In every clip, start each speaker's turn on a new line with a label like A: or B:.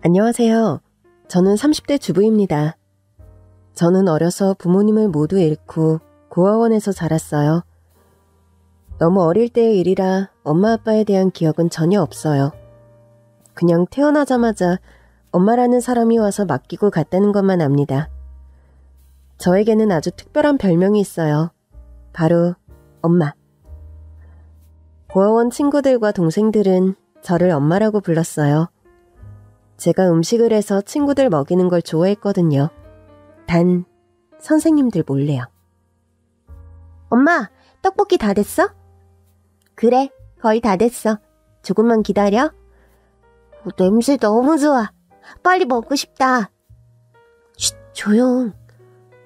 A: 안녕하세요. 저는 30대 주부입니다. 저는 어려서 부모님을 모두 잃고 고아원에서 자랐어요. 너무 어릴 때의 일이라 엄마 아빠에 대한 기억은 전혀 없어요. 그냥 태어나자마자 엄마라는 사람이 와서 맡기고 갔다는 것만 압니다. 저에게는 아주 특별한 별명이 있어요. 바로 엄마. 고아원 친구들과 동생들은 저를 엄마라고 불렀어요. 제가 음식을 해서 친구들 먹이는 걸 좋아했거든요. 단 선생님들 몰래요. 엄마, 떡볶이 다 됐어? 그래, 거의 다 됐어. 조금만 기다려. 냄새 너무 좋아. 빨리 먹고 싶다. 쉿, 조용.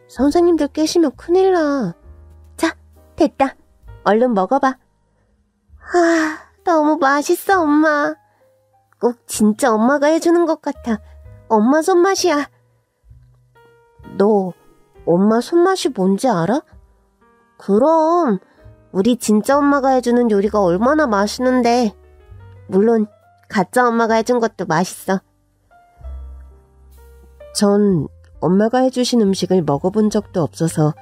A: 선생님들 깨시면 큰일 나. 자, 됐다. 얼른 먹어봐. 너무 맛있어, 엄마. 꼭 진짜 엄마가 해주는 것 같아. 엄마 손맛이야. 너 엄마 손맛이 뭔지 알아? 그럼 우리 진짜 엄마가 해주는 요리가 얼마나 맛있는데. 물론 가짜 엄마가 해준 것도 맛있어. 전 엄마가 해주신 음식을 먹어본 적도 없어서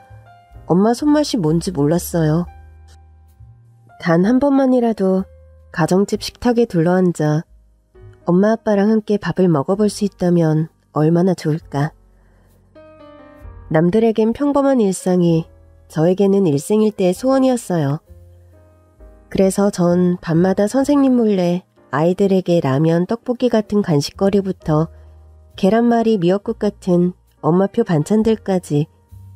A: 엄마 손맛이 뭔지 몰랐어요. 단 한 번만이라도 가정집 식탁에 둘러앉아 엄마 아빠랑 함께 밥을 먹어볼 수 있다면 얼마나 좋을까. 남들에겐 평범한 일상이 저에게는 일생일대의 소원이었어요. 그래서 전 밤마다 선생님 몰래 아이들에게 라면, 떡볶이 같은 간식거리부터 계란말이, 미역국 같은 엄마표 반찬들까지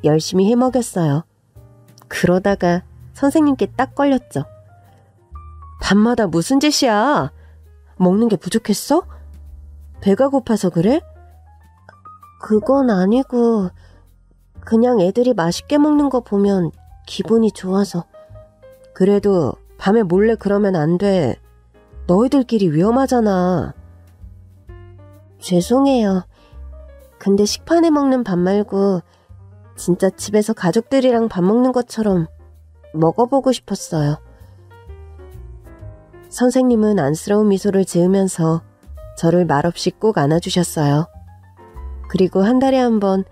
A: 열심히 해먹였어요. 그러다가 선생님께 딱 걸렸죠. 밤마다 무슨 짓이야? 먹는 게 부족했어? 배가 고파서 그래? 그건 아니고 그냥 애들이 맛있게 먹는 거 보면 기분이 좋아서. 그래도 밤에 몰래 그러면 안 돼. 너희들끼리 위험하잖아. 죄송해요. 근데 식판에 먹는 밥 말고 진짜 집에서 가족들이랑 밥 먹는 것처럼 먹어보고 싶었어요. 선생님은 안쓰러운 미소를 지으면서 저를 말없이 꼭 안아주셨어요. 그리고 한 달에 한 번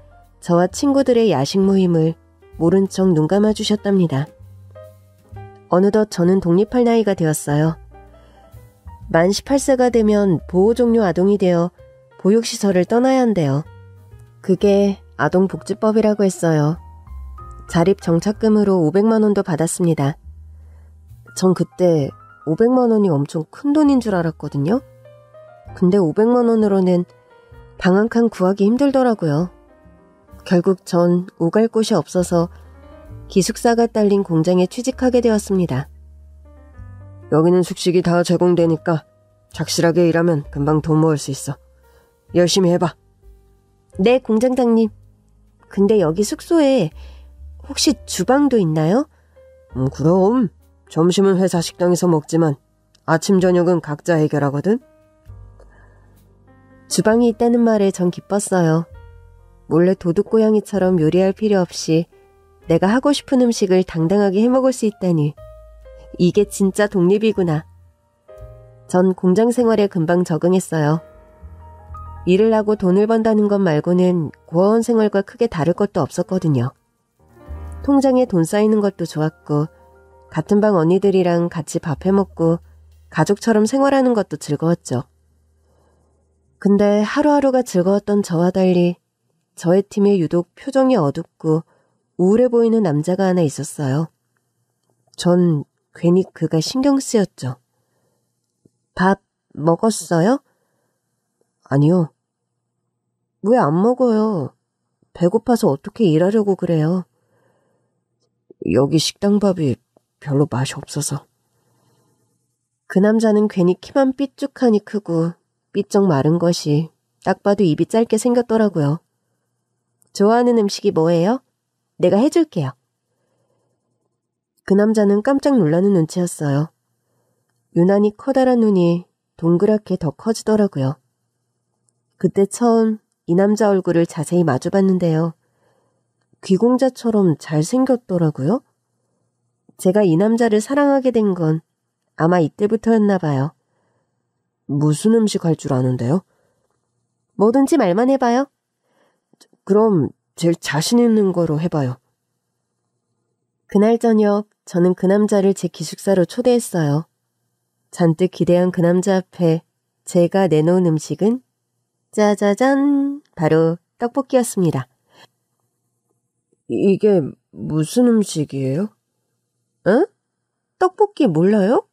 A: 저와 친구들의 야식 모임을 모른 척 눈 감아주셨답니다. 어느덧 저는 독립할 나이가 되었어요. 만 18세가 되면 보호종료 아동이 되어 보육시설을 떠나야 한대요. 그게 아동복지법이라고 했어요. 자립정착금으로 500만 원도 받았습니다. 전 그때 500만 원이 엄청 큰 돈인 줄 알았거든요. 근데 500만 원으로는 방 한 칸 구하기 힘들더라고요. 결국 전 오갈 곳이 없어서 기숙사가 딸린 공장에 취직하게 되었습니다. 여기는 숙식이 다 제공되니까 착실하게 일하면 금방 돈 모을 수 있어. 열심히 해봐. 네, 공장장님. 근데 여기 숙소에 혹시 주방도 있나요? 그럼. 점심은 회사 식당에서 먹지만 아침 저녁은 각자 해결하거든. 주방이 있다는 말에 전 기뻤어요. 몰래 도둑고양이처럼 요리할 필요 없이 내가 하고 싶은 음식을 당당하게 해먹을 수 있다니. 이게 진짜 독립이구나. 전 공장 생활에 금방 적응했어요. 일을 하고 돈을 번다는 것 말고는 고아원 생활과 크게 다를 것도 없었거든요. 통장에 돈 쌓이는 것도 좋았고 같은 방 언니들이랑 같이 밥 해먹고 가족처럼 생활하는 것도 즐거웠죠. 근데 하루하루가 즐거웠던 저와 달리 저의 팀에 유독 표정이 어둡고 우울해 보이는 남자가 하나 있었어요. 전 괜히 그가 신경 쓰였죠. 밥 먹었어요? 아니요. 왜 안 먹어요? 배고파서 어떻게 일하려고 그래요? 여기 식당 밥이 별로 맛이 없어서. 그 남자는 괜히 키만 삐쭉하니 크고 삐쩍 마른 것이 딱 봐도 입이 짧게 생겼더라고요. 좋아하는 음식이 뭐예요? 내가 해줄게요. 그 남자는 깜짝 놀라는 눈치였어요. 유난히 커다란 눈이 동그랗게 더 커지더라고요. 그때 처음 이 남자 얼굴을 자세히 마주봤는데요. 귀공자처럼 잘생겼더라고요. 제가 이 남자를 사랑하게 된 건 아마 이때부터였나 봐요. 무슨 음식 할 줄 아는데요? 뭐든지 말만 해봐요. 그럼 제일 자신 있는 거로 해봐요. 그날 저녁 저는 그 남자를 제 기숙사로 초대했어요. 잔뜩 기대한 그 남자 앞에 제가 내놓은 음식은 짜자잔 바로 떡볶이였습니다. 이게 무슨 음식이에요? 응? 떡볶이 몰라요?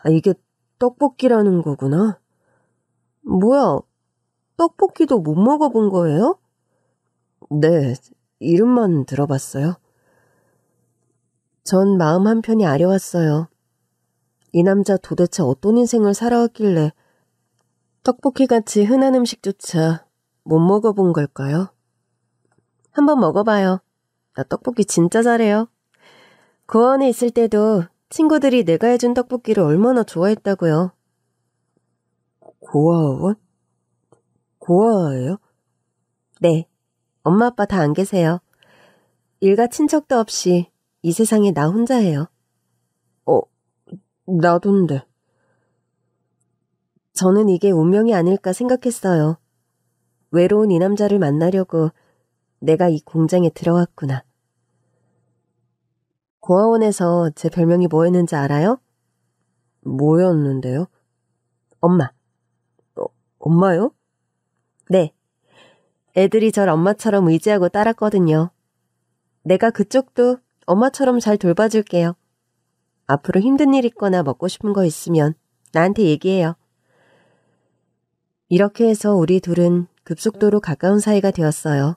A: 이게 떡볶이라는 거구나. 뭐야, 떡볶이도 못 먹어본 거예요? 네, 이름만 들어봤어요. 전 마음 한편이 아려왔어요. 이 남자 도대체 어떤 인생을 살아왔길래 떡볶이같이 흔한 음식조차 못 먹어본 걸까요? 한번 먹어봐요. 나 떡볶이 진짜 잘해요. 고아원에 있을 때도 친구들이 내가 해준 떡볶이를 얼마나 좋아했다고요. 고아원? 고아예요? 네. 엄마 아빠 다 안 계세요. 일가 친척도 없이 이 세상에 나 혼자예요. 나도인데. 저는 이게 운명이 아닐까 생각했어요. 외로운 이 남자를 만나려고 내가 이 공장에 들어왔구나. 고아원에서 제 별명이 뭐였는지 알아요? 뭐였는데요? 엄마. 엄마요? 네. 애들이 절 엄마처럼 의지하고 따랐거든요. 내가 그쪽도 엄마처럼 잘 돌봐줄게요. 앞으로 힘든 일 있거나 먹고 싶은 거 있으면 나한테 얘기해요. 이렇게 해서 우리 둘은 급속도로 가까운 사이가 되었어요.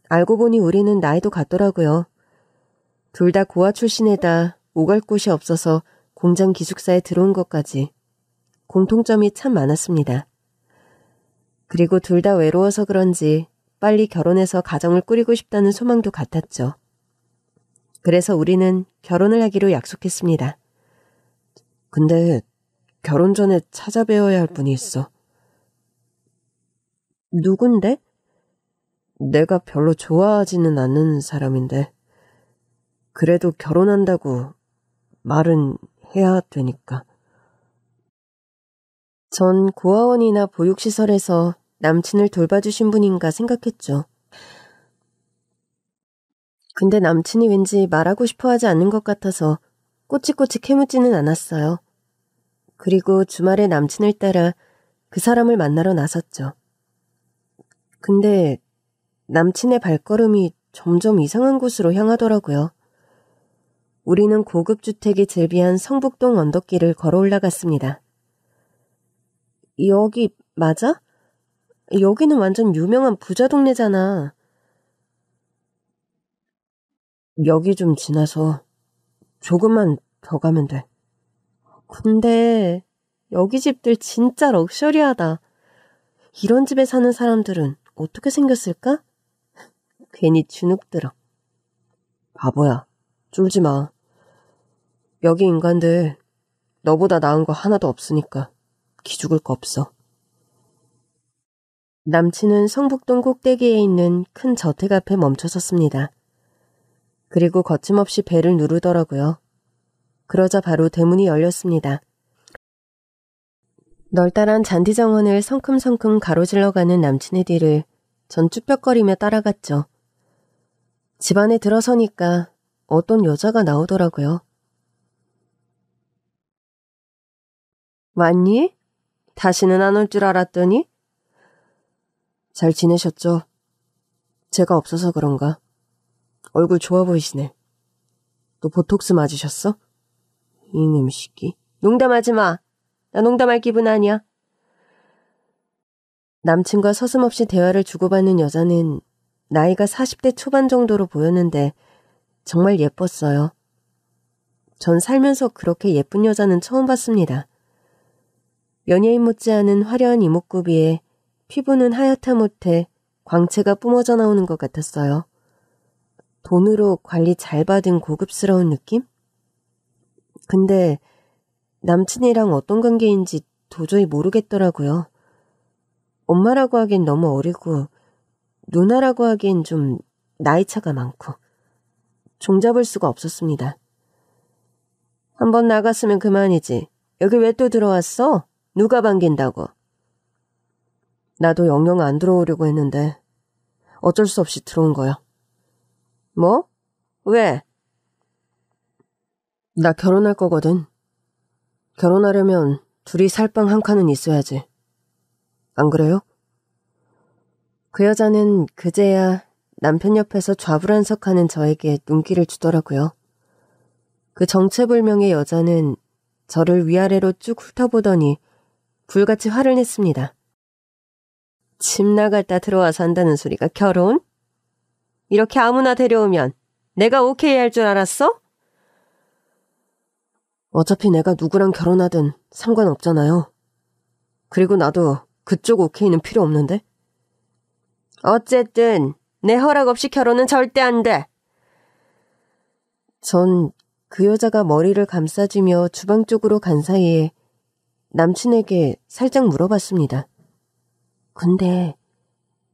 A: 알고 보니 우리는 나이도 같더라고요. 둘 다 고아 출신에다 오갈 곳이 없어서 공장 기숙사에 들어온 것까지 공통점이 참 많았습니다. 그리고 둘 다 외로워서 그런지 빨리 결혼해서 가정을 꾸리고 싶다는 소망도 같았죠. 그래서 우리는 결혼을 하기로 약속했습니다. 근데 결혼 전에 찾아뵈어야 할 분이 있어. 누군데? 내가 별로 좋아하지는 않는 사람인데 그래도 결혼한다고 말은 해야 되니까. 전 고아원이나 보육시설에서 남친을 돌봐주신 분인가 생각했죠. 근데 남친이 왠지 말하고 싶어 하지 않는 것 같아서 꼬치꼬치 캐묻지는 않았어요. 그리고 주말에 남친을 따라 그 사람을 만나러 나섰죠. 근데 남친의 발걸음이 점점 이상한 곳으로 향하더라고요. 우리는 고급 주택이 즐비한 성북동 언덕길을 걸어 올라갔습니다. 여기 맞아? 여기는 완전 유명한 부자 동네잖아. 여기 좀 지나서 조금만 더 가면 돼. 근데 여기 집들 진짜 럭셔리하다. 이런 집에 사는 사람들은 어떻게 생겼을까? 괜히 주눅 들어. 바보야, 쫄지 마. 여기 인간들 너보다 나은 거 하나도 없으니까 기죽을 거 없어. 남친은 성북동 꼭대기에 있는 큰 저택 앞에 멈춰섰습니다. 그리고 거침없이 벨을 누르더라고요. 그러자 바로 대문이 열렸습니다. 널따란 잔디 정원을 성큼성큼 가로질러가는 남친의 뒤를 전 쭈뼛거리며 따라갔죠. 집 안에 들어서니까 어떤 여자가 나오더라고요. 왔니? 다시는 안 올 줄 알았더니? 잘 지내셨죠? 제가 없어서 그런가? 얼굴 좋아 보이시네. 또 보톡스 맞으셨어? 이놈 시끼. 농담하지 마. 나 농담할 기분 아니야. 남친과 서슴없이 대화를 주고받는 여자는 나이가 40대 초반 정도로 보였는데 정말 예뻤어요. 전 살면서 그렇게 예쁜 여자는 처음 봤습니다. 연예인 못지않은 화려한 이목구비에 피부는 하얗다 못해 광채가 뿜어져 나오는 것 같았어요. 돈으로 관리 잘 받은 고급스러운 느낌? 근데 남친이랑 어떤 관계인지 도저히 모르겠더라고요. 엄마라고 하기엔 너무 어리고 누나라고 하기엔 좀 나이 차가 많고 종잡을 수가 없었습니다. 한번 나갔으면 그만이지. 여기 왜 또 들어왔어? 누가 반긴다고? 나도 영영 안 들어오려고 했는데 어쩔 수 없이 들어온 거야. 뭐? 왜? 나 결혼할 거거든. 결혼하려면 둘이 살 방 한 칸은 있어야지. 안 그래요? 그 여자는 그제야 남편 옆에서 좌불안석하는 저에게 눈길을 주더라고요. 그 정체불명의 여자는 저를 위아래로 쭉 훑어보더니 불같이 화를 냈습니다. 집 나갔다 들어와서 한다는 소리가 결혼? 이렇게 아무나 데려오면 내가 오케이 할 줄 알았어? 어차피 내가 누구랑 결혼하든 상관없잖아요. 그리고 나도 그쪽 오케이는 필요 없는데? 어쨌든 내 허락 없이 결혼은 절대 안 돼. 전 그 여자가 머리를 감싸주며 주방 쪽으로 간 사이에 남친에게 살짝 물어봤습니다. 근데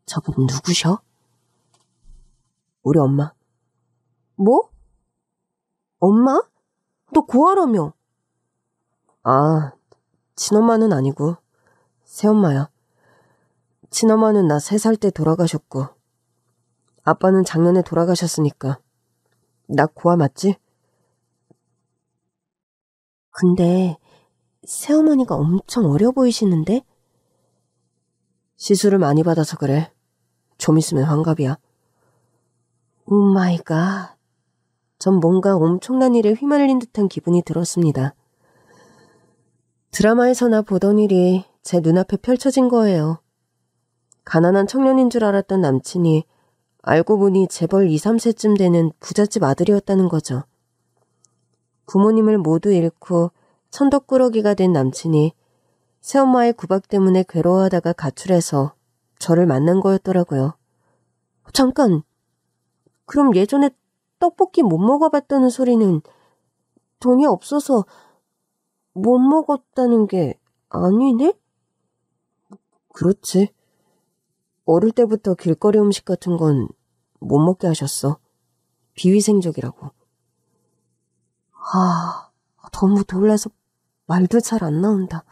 A: 저분 누구셔? 우리 엄마. 뭐? 엄마? 너 고아라며? 아, 친엄마는 아니고 새엄마야. 친엄마는 나 3살 때 돌아가셨고 아빠는 작년에 돌아가셨으니까 나 고아 맞지? 근데 새어머니가 엄청 어려 보이시는데? 시술을 많이 받아서 그래. 좀 있으면 환갑이야. 오 마이 갓. 전 뭔가 엄청난 일에 휘말린 듯한 기분이 들었습니다. 드라마에서나 보던 일이 제 눈앞에 펼쳐진 거예요. 가난한 청년인 줄 알았던 남친이 알고 보니 재벌 2, 3세쯤 되는 부잣집 아들이었다는 거죠. 부모님을 모두 잃고 천덕꾸러기가 된 남친이 새엄마의 구박 때문에 괴로워하다가 가출해서 저를 만난 거였더라고요. 잠깐! 그럼 예전에 떡볶이 못 먹어봤다는 소리는 돈이 없어서 못 먹었다는 게 아니네? 그렇지. 어릴 때부터 길거리 음식 같은 건 못 먹게 하셨어. 비위생적이라고. 너무 놀라서 말도 잘 안 나온다.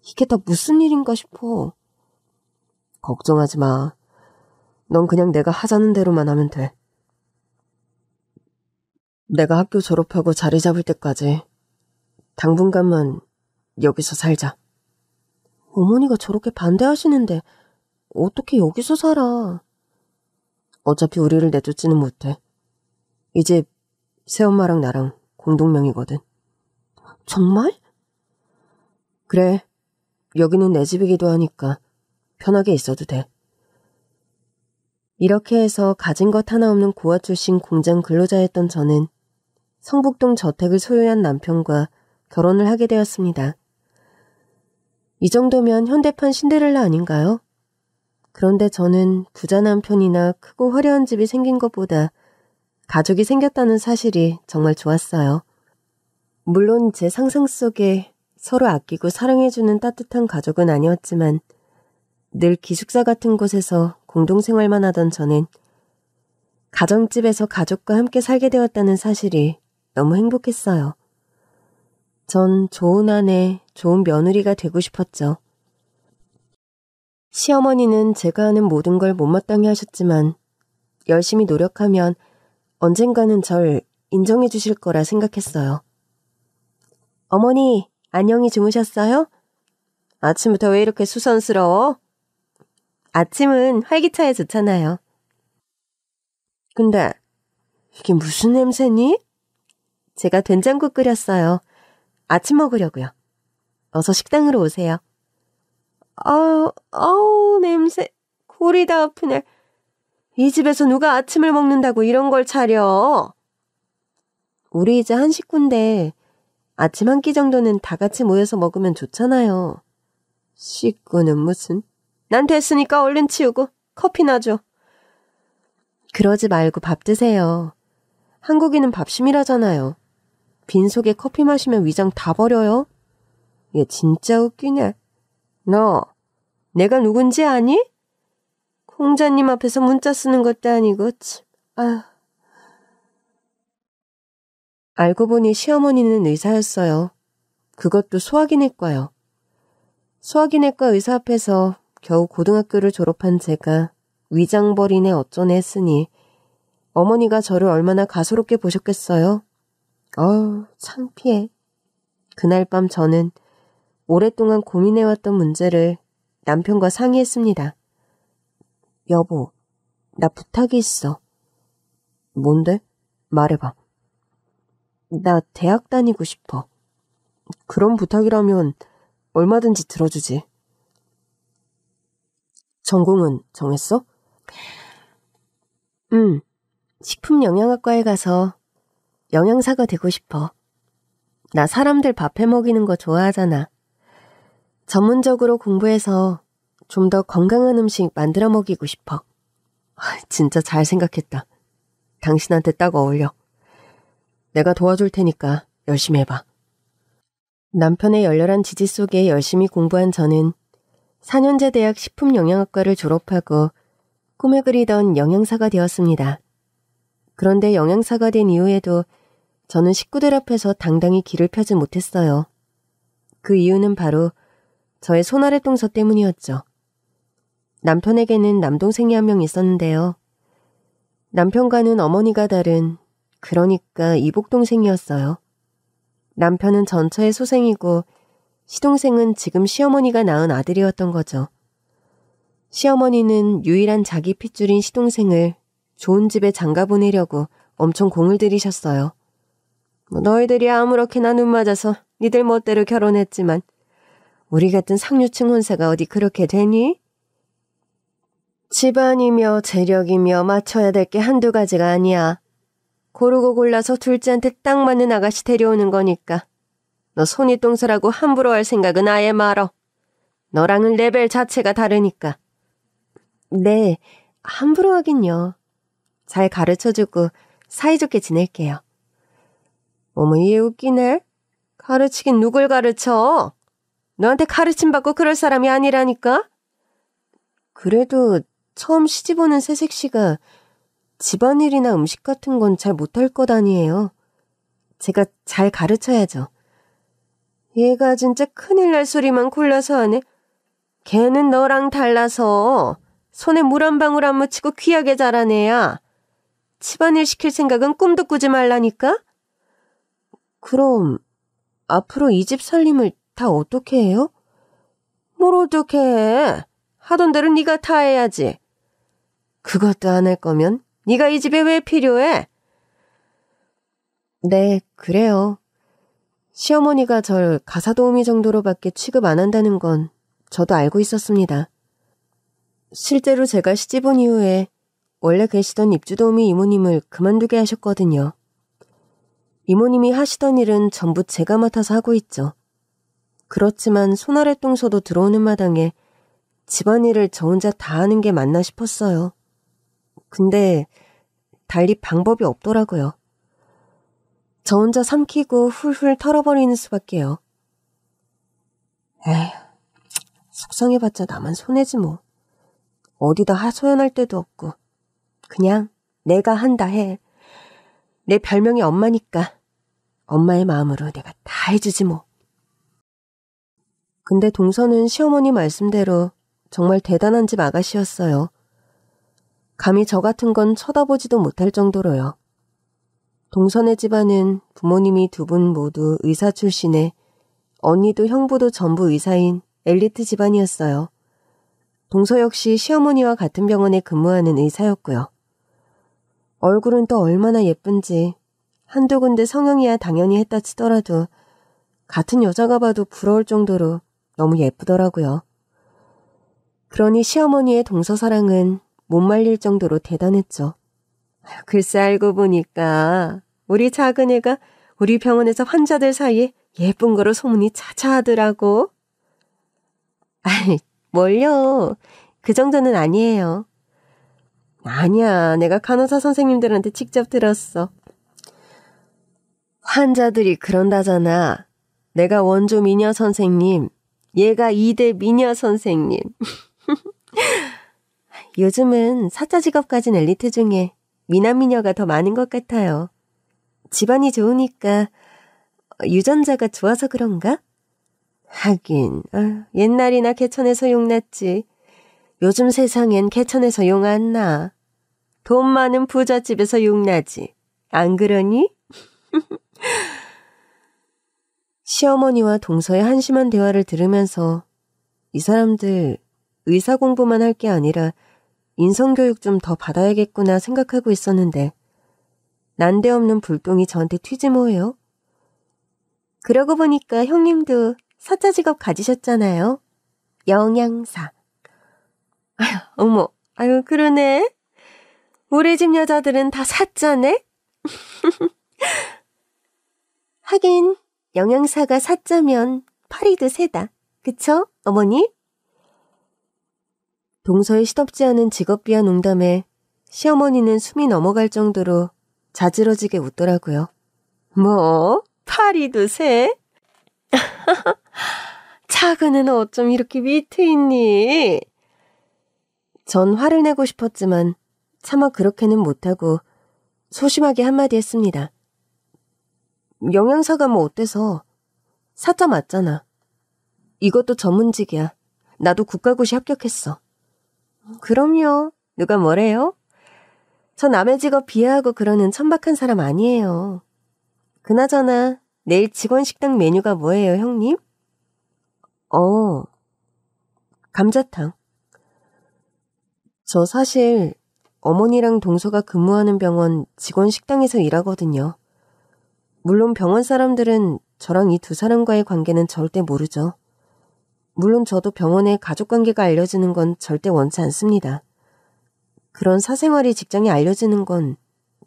A: 이게 다 무슨 일인가 싶어. 걱정하지 마. 넌 그냥 내가 하자는 대로만 하면 돼. 내가 학교 졸업하고 자리 잡을 때까지 당분간만 여기서 살자. 어머니가 저렇게 반대하시는데 어떻게 여기서 살아? 어차피 우리를 내쫓지는 못해. 이 집 새엄마랑 나랑 공동명의거든. 정말? 그래. 여기는 내 집이기도 하니까 편하게 있어도 돼. 이렇게 해서 가진 것 하나 없는 고아 출신 공장 근로자였던 저는 성북동 저택을 소유한 남편과 결혼을 하게 되었습니다. 이 정도면 현대판 신데렐라 아닌가요? 그런데 저는 부자 남편이나 크고 화려한 집이 생긴 것보다 가족이 생겼다는 사실이 정말 좋았어요. 물론 제 상상 속에 서로 아끼고 사랑해주는 따뜻한 가족은 아니었지만 늘 기숙사 같은 곳에서 공동생활만 하던 저는 가정집에서 가족과 함께 살게 되었다는 사실이 너무 행복했어요. 전 좋은 아내, 좋은 며느리가 되고 싶었죠. 시어머니는 제가 하는 모든 걸 못마땅해 하셨지만 열심히 노력하면 언젠가는 절 인정해 주실 거라 생각했어요. 어머니, 안녕히 주무셨어요? 아침부터 왜 이렇게 수선스러워? 아침은 활기차야 좋잖아요. 근데 이게 무슨 냄새니? 제가 된장국 끓였어요. 아침 먹으려고요. 어서 식당으로 오세요. 아우 냄새. 골이 다 아프네. 이 집에서 누가 아침을 먹는다고 이런 걸 차려? 우리 이제 한 식구인데 아침 한 끼 정도는 다 같이 모여서 먹으면 좋잖아요. 식구는 무슨? 난 됐으니까 얼른 치우고 커피나 줘. 그러지 말고 밥 드세요. 한국인은 밥심이라잖아요. 빈속에 커피 마시면 위장 다 버려요. 얘 진짜 웃기네. 너 내가 누군지 아니? 공자님 앞에서 문자 쓰는 것도 아니고 참. 아휴. 알고 보니 시어머니는 의사였어요. 그것도 소화기내과요. 소화기내과 의사 앞에서 겨우 고등학교를 졸업한 제가 위장벌이네 어쩌네 했으니 어머니가 저를 얼마나 가소롭게 보셨겠어요. 창피해. 그날 밤 저는 오랫동안 고민해왔던 문제를 남편과 상의했습니다. 여보, 나 부탁이 있어. 뭔데? 말해봐. 나 대학 다니고 싶어. 그런 부탁이라면 얼마든지 들어주지. 전공은 정했어? 식품영양학과에 가서 영양사가 되고 싶어. 나 사람들 밥 해먹이는 거 좋아하잖아. 전문적으로 공부해서 좀 더 건강한 음식 만들어 먹이고 싶어. 진짜 잘 생각했다. 당신한테 딱 어울려. 내가 도와줄 테니까 열심히 해봐. 남편의 열렬한 지지 속에 열심히 공부한 저는 4년제 대학 식품영양학과를 졸업하고 꿈에 그리던 영양사가 되었습니다. 그런데 영양사가 된 이후에도 저는 식구들 앞에서 당당히 길을 펴지 못했어요. 그 이유는 바로 저의 손아래동서 때문이었죠. 남편에게는 남동생이 한 명 있었는데요. 남편과는 어머니가 다른, 그러니까 이복동생이었어요. 남편은 전처의 소생이고 시동생은 지금 시어머니가 낳은 아들이었던 거죠. 시어머니는 유일한 자기 핏줄인 시동생을 좋은 집에 장가 보내려고 엄청 공을 들이셨어요. 너희들이 아무렇게나 눈 맞아서 니들 멋대로 결혼했지만 우리 같은 상류층 혼사가 어디 그렇게 되니? 집안이며 재력이며 맞춰야 될 게 한두 가지가 아니야. 고르고 골라서 둘째한테 딱 맞는 아가씨 데려오는 거니까 너 손윗동서라고 함부로 할 생각은 아예 말어. 너랑은 레벨 자체가 다르니까. 네, 함부로 하긴요. 잘 가르쳐주고 사이좋게 지낼게요. 어머, 얘 웃기네. 가르치긴 누굴 가르쳐? 너한테 가르침받고 그럴 사람이 아니라니까? 그래도 처음 시집 오는 새색시가 집안일이나 음식 같은 건 잘 못할 것 아니에요. 제가 잘 가르쳐야죠. 얘가 진짜 큰일 날 소리만 골라서 하네. 걔는 너랑 달라서 손에 물 한 방울 안 묻히고 귀하게 자란 애야. 집안일 시킬 생각은 꿈도 꾸지 말라니까? 그럼 앞으로 이 집 살림을 다 어떻게 해요? 뭘 어떻게 해? 하던 대로 네가 다 해야지. 그것도 안 할 거면 네가 이 집에 왜 필요해? 네, 그래요. 시어머니가 절 가사도우미 정도로밖에 취급 안 한다는 건 저도 알고 있었습니다. 실제로 제가 시집 온 이후에 원래 계시던 입주도우미 이모님을 그만두게 하셨거든요. 이모님이 하시던 일은 전부 제가 맡아서 하고 있죠. 그렇지만 손아래동서도 들어오는 마당에 집안일을 저 혼자 다 하는 게 맞나 싶었어요. 근데 달리 방법이 없더라고요. 저 혼자 삼키고 훌훌 털어버리는 수밖에요. 에휴, 속상해봤자 나만 손해지 뭐. 어디다 하소연할 데도 없고. 그냥 내가 한다 해. 내 별명이 엄마니까 엄마의 마음으로 내가 다 해주지 뭐. 근데 동서는 시어머니 말씀대로 정말 대단한 집 아가씨였어요. 감히 저 같은 건 쳐다보지도 못할 정도로요. 동선의 집안은 부모님이 두 분 모두 의사 출신에 언니도 형부도 전부 의사인 엘리트 집안이었어요. 동서 역시 시어머니와 같은 병원에 근무하는 의사였고요. 얼굴은 또 얼마나 예쁜지 한두 군데 성형이야 당연히 했다 치더라도 같은 여자가 봐도 부러울 정도로 너무 예쁘더라고요. 그러니 시어머니의 동서 사랑은 못 말릴 정도로 대단했죠. 글쎄 알고 보니까 우리 작은 애가 우리 병원에서 환자들 사이에 예쁜 거로 소문이 자자하더라고. 아이, 뭘요. 그 정도는 아니에요. 아니야, 내가 간호사 선생님들한테 직접 들었어. 환자들이 그런다잖아. 내가 원조 미녀 선생님, 얘가 2대 미녀 선생님. 요즘은 사자 직업 가진 엘리트 중에 미남 미녀가 더 많은 것 같아요. 집안이 좋으니까 유전자가 좋아서 그런가? 하긴 옛날이나 개천에서 용났지. 요즘 세상엔 개천에서 용 안 나. 돈 많은 부잣집에서 용 나지. 안 그러니? 시어머니와 동서의 한심한 대화를 들으면서 이 사람들 의사 공부만 할 게 아니라 인성교육 좀 더 받아야겠구나 생각하고 있었는데 난데없는 불똥이 저한테 튀지 뭐예요? 그러고 보니까 형님도 사자 직업 가지셨잖아요. 영양사. 아유, 어머, 아유 그러네. 우리 집 여자들은 다 사자네? 하긴 영양사가 사자면 파리도 새다. 그쵸, 어머니? 동서의 시덥지 않은 직업비하 농담에 시어머니는 숨이 넘어갈 정도로 자지러지게 웃더라고요. 뭐? 파리도 새? 차그는 어쩜 이렇게 위트 있니? 전 화를 내고 싶었지만 차마 그렇게는 못하고 소심하게 한마디 했습니다. 영양사가 뭐 어때서? 사자 맞잖아. 이것도 전문직이야. 나도 국가고시 합격했어. 그럼요. 누가 뭐래요? 저 남의 직업 비하하고 그러는 천박한 사람 아니에요. 그나저나 내일 직원 식당 메뉴가 뭐예요, 형님? 감자탕. 저 사실 어머니랑 동서가 근무하는 병원 직원 식당에서 일하거든요. 물론 병원 사람들은 저랑 이 두 사람과의 관계는 절대 모르죠. 물론 저도 병원에 가족관계가 알려지는 건 절대 원치 않습니다. 그런 사생활이 직장에 알려지는 건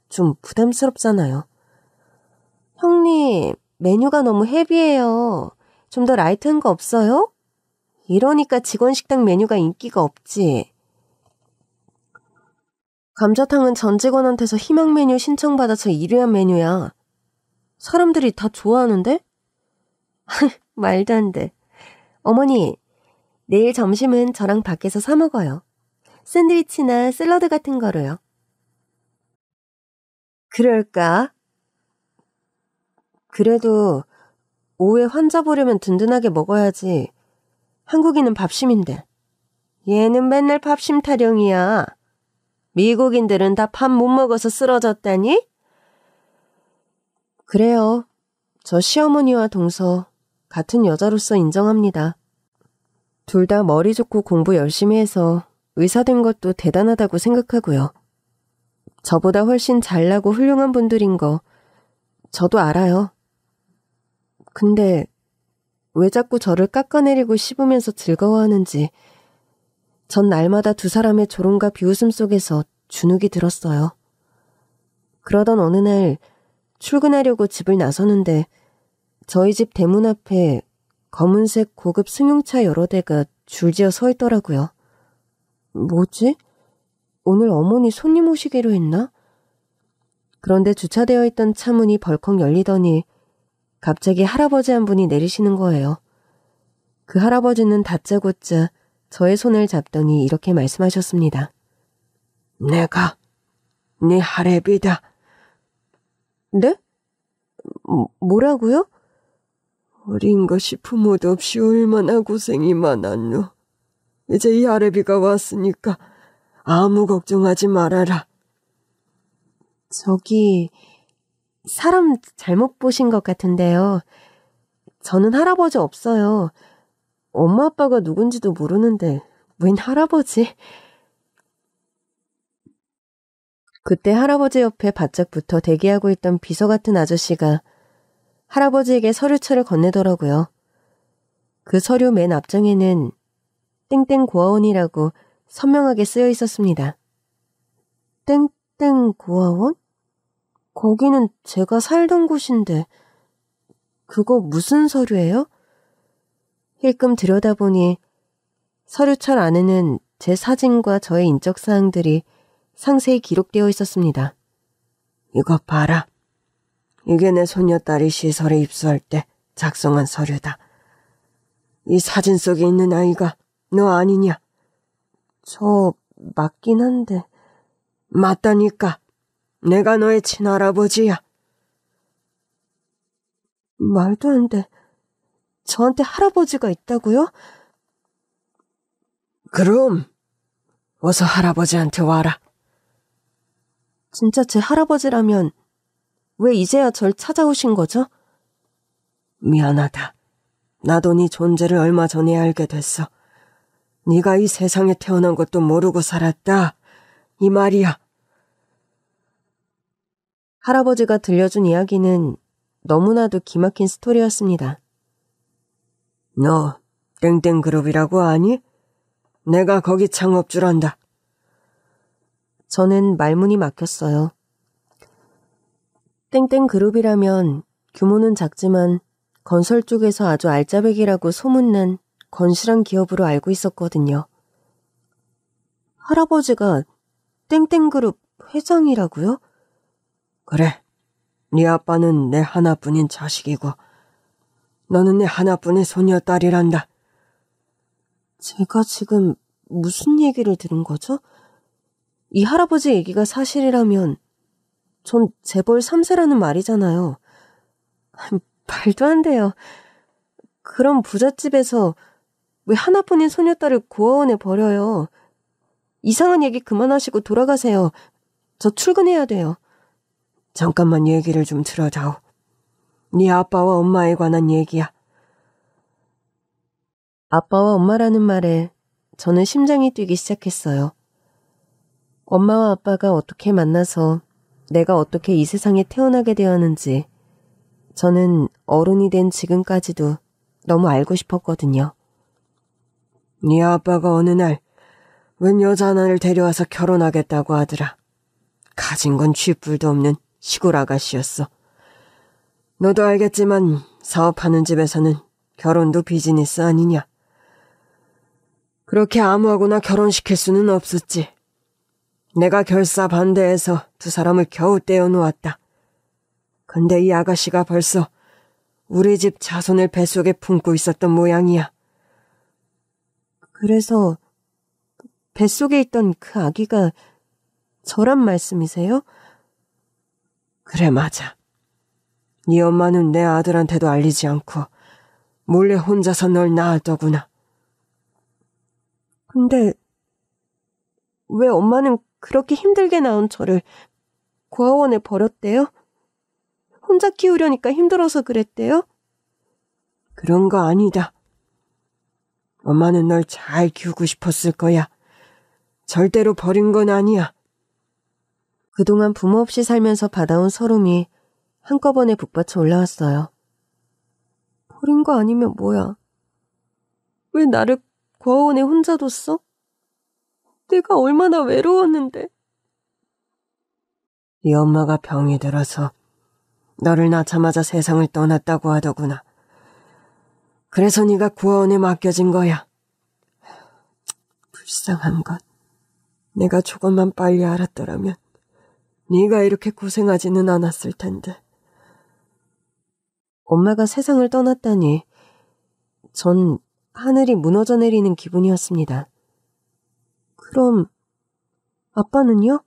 A: 좀 부담스럽잖아요. 형님, 메뉴가 너무 헤비해요. 좀 더 라이트한 거 없어요? 이러니까 직원 식당 메뉴가 인기가 없지. 감자탕은 전 직원한테서 희망 메뉴 신청받아서 1위한 메뉴야. 사람들이 다 좋아하는데? 말도 안 돼. 어머니, 내일 점심은 저랑 밖에서 사 먹어요. 샌드위치나 샐러드 같은 거로요. 그럴까? 그래도 오후에 환자 보려면 든든하게 먹어야지. 한국인은 밥심인데. 얘는 맨날 밥심 타령이야. 미국인들은 다 밥 못 먹어서 쓰러졌다니? 그래요. 저 시어머니와 동서 같은 여자로서 인정합니다. 둘 다 머리 좋고 공부 열심히 해서 의사 된 것도 대단하다고 생각하고요. 저보다 훨씬 잘나고 훌륭한 분들인 거 저도 알아요. 근데 왜 자꾸 저를 깎아내리고 씹으면서 즐거워하는지 전 날마다 두 사람의 조롱과 비웃음 속에서 주눅이 들었어요. 그러던 어느 날 출근하려고 집을 나서는데 저희 집 대문 앞에 검은색 고급 승용차 여러 대가 줄지어 서 있더라고요. 뭐지? 오늘 어머니 손님 오시기로 했나? 그런데 주차되어 있던 차 문이 벌컥 열리더니 갑자기 할아버지 한 분이 내리시는 거예요. 그 할아버지는 다짜고짜 저의 손을 잡더니 이렇게 말씀하셨습니다. 내가 네 할애비다. 네? 뭐라고요? 어린 것이 부모도 없이 얼마나 고생이 많았노. 이제 이 할애비가 왔으니까 아무 걱정하지 말아라. 저기 사람 잘못 보신 것 같은데요. 저는 할아버지 없어요. 엄마 아빠가 누군지도 모르는데 웬 할아버지? 그때 할아버지 옆에 바짝 붙어 대기하고 있던 비서 같은 아저씨가 할아버지에게 서류차를 건네더라고요. 그 서류 맨 앞장에는 땡땡 고아원이라고 선명하게 쓰여 있었습니다. 땡땡 고아원? 거기는 제가 살던 곳인데 그거 무슨 서류예요? 힐끔 들여다보니 서류철 안에는 제 사진과 저의 인적사항들이 상세히 기록되어 있었습니다. 이것 봐라. 이게 내 손녀딸이 시설에 입소할 때 작성한 서류다. 이 사진 속에 있는 아이가 너 아니냐? 저 맞긴 한데. 맞다니까. 내가 너의 친할아버지야. 말도 안 돼. 저한테 할아버지가 있다고요? 그럼
B: 어서 할아버지한테 와라.
A: 진짜 제 할아버지라면 왜 이제야 절 찾아오신 거죠?
B: 미안하다. 나도 네 존재를 얼마 전에 알게 됐어. 네가 이 세상에 태어난 것도 모르고 살았다. 이 말이야.
A: 할아버지가 들려준 이야기는 너무나도 기막힌 스토리였습니다.
B: 너 땡땡그룹이라고 아니? 내가 거기 창업주란다.
A: 저는 말문이 막혔어요. 땡땡그룹이라면 규모는 작지만 건설 쪽에서 아주 알짜배기라고 소문난 건실한 기업으로 알고 있었거든요. 할아버지가 땡땡그룹 회장이라고요?
B: 그래. 네 아빠는 내 하나뿐인 자식이고 너는 내 하나뿐인 소녀딸이란다.
A: 제가 지금 무슨 얘기를 들은 거죠? 이 할아버지 얘기가 사실이라면 전 재벌 3세라는 말이잖아요. 말도 안 돼요. 그럼 부잣집에서 왜 하나뿐인 소녀딸을 고아원에 버려요? 이상한 얘기 그만하시고 돌아가세요. 저 출근해야 돼요.
B: 잠깐만 얘기를 좀 들어다오. 네 아빠와 엄마에 관한 얘기야.
A: 아빠와 엄마라는 말에 저는 심장이 뛰기 시작했어요. 엄마와 아빠가 어떻게 만나서 내가 어떻게 이 세상에 태어나게 되었는지 저는 어른이 된 지금까지도 너무 알고 싶었거든요.
B: 네 아빠가 어느 날 웬 여자 하나를 데려와서 결혼하겠다고 하더라. 가진 건 쥐뿔도 없는 시골 아가씨였어. 너도 알겠지만 사업하는 집에서는 결혼도 비즈니스 아니냐. 그렇게 아무하고나 결혼시킬 수는 없었지. 내가 결사 반대해서 두 사람을 겨우 떼어놓았다. 근데 이 아가씨가 벌써 우리 집 자손을 뱃속에 품고 있었던 모양이야.
A: 그래서 뱃속에 있던 그 아기가 저란 말씀이세요?
B: 그래, 맞아. 네 엄마는 내 아들한테도 알리지 않고 몰래 혼자서 널 낳았더구나.
A: 근데 왜 엄마는 그렇게 힘들게 낳은 저를 고아원에 버렸대요? 혼자 키우려니까 힘들어서 그랬대요?
B: 그런 거 아니다. 엄마는 널 잘 키우고 싶었을 거야. 절대로 버린 건 아니야.
A: 그동안 부모 없이 살면서 받아온 서름이 한꺼번에 북받쳐 올라왔어요. 버린 거 아니면 뭐야? 왜 나를 고아원에 혼자 뒀어? 내가 얼마나 외로웠는데.
B: 네 엄마가 병이 들어서 너를 낳자마자 세상을 떠났다고 하더구나. 그래서 네가 고아원에 맡겨진 거야. 불쌍한 것. 내가 조금만 빨리 알았더라면 네가 이렇게 고생하지는 않았을 텐데.
A: 엄마가 세상을 떠났다니 전 하늘이 무너져 내리는 기분이었습니다. 그럼 아빠는요?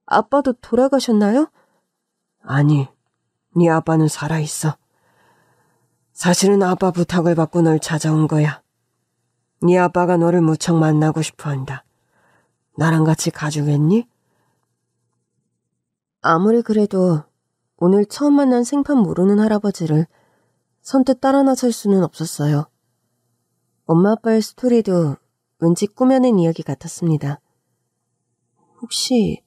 A: 아빠도 돌아가셨나요?
B: 아니, 네 아빠는 살아있어. 사실은 아빠 부탁을 받고 널 찾아온 거야. 네 아빠가 너를 무척 만나고 싶어 한다. 나랑 같이 가주겠니?
A: 아무리 그래도 오늘 처음 만난 생판 모르는 할아버지를 선뜻 따라 나설 수는 없었어요. 엄마 아빠의 스토리도 왠지 꾸며낸 이야기 같았습니다. 혹시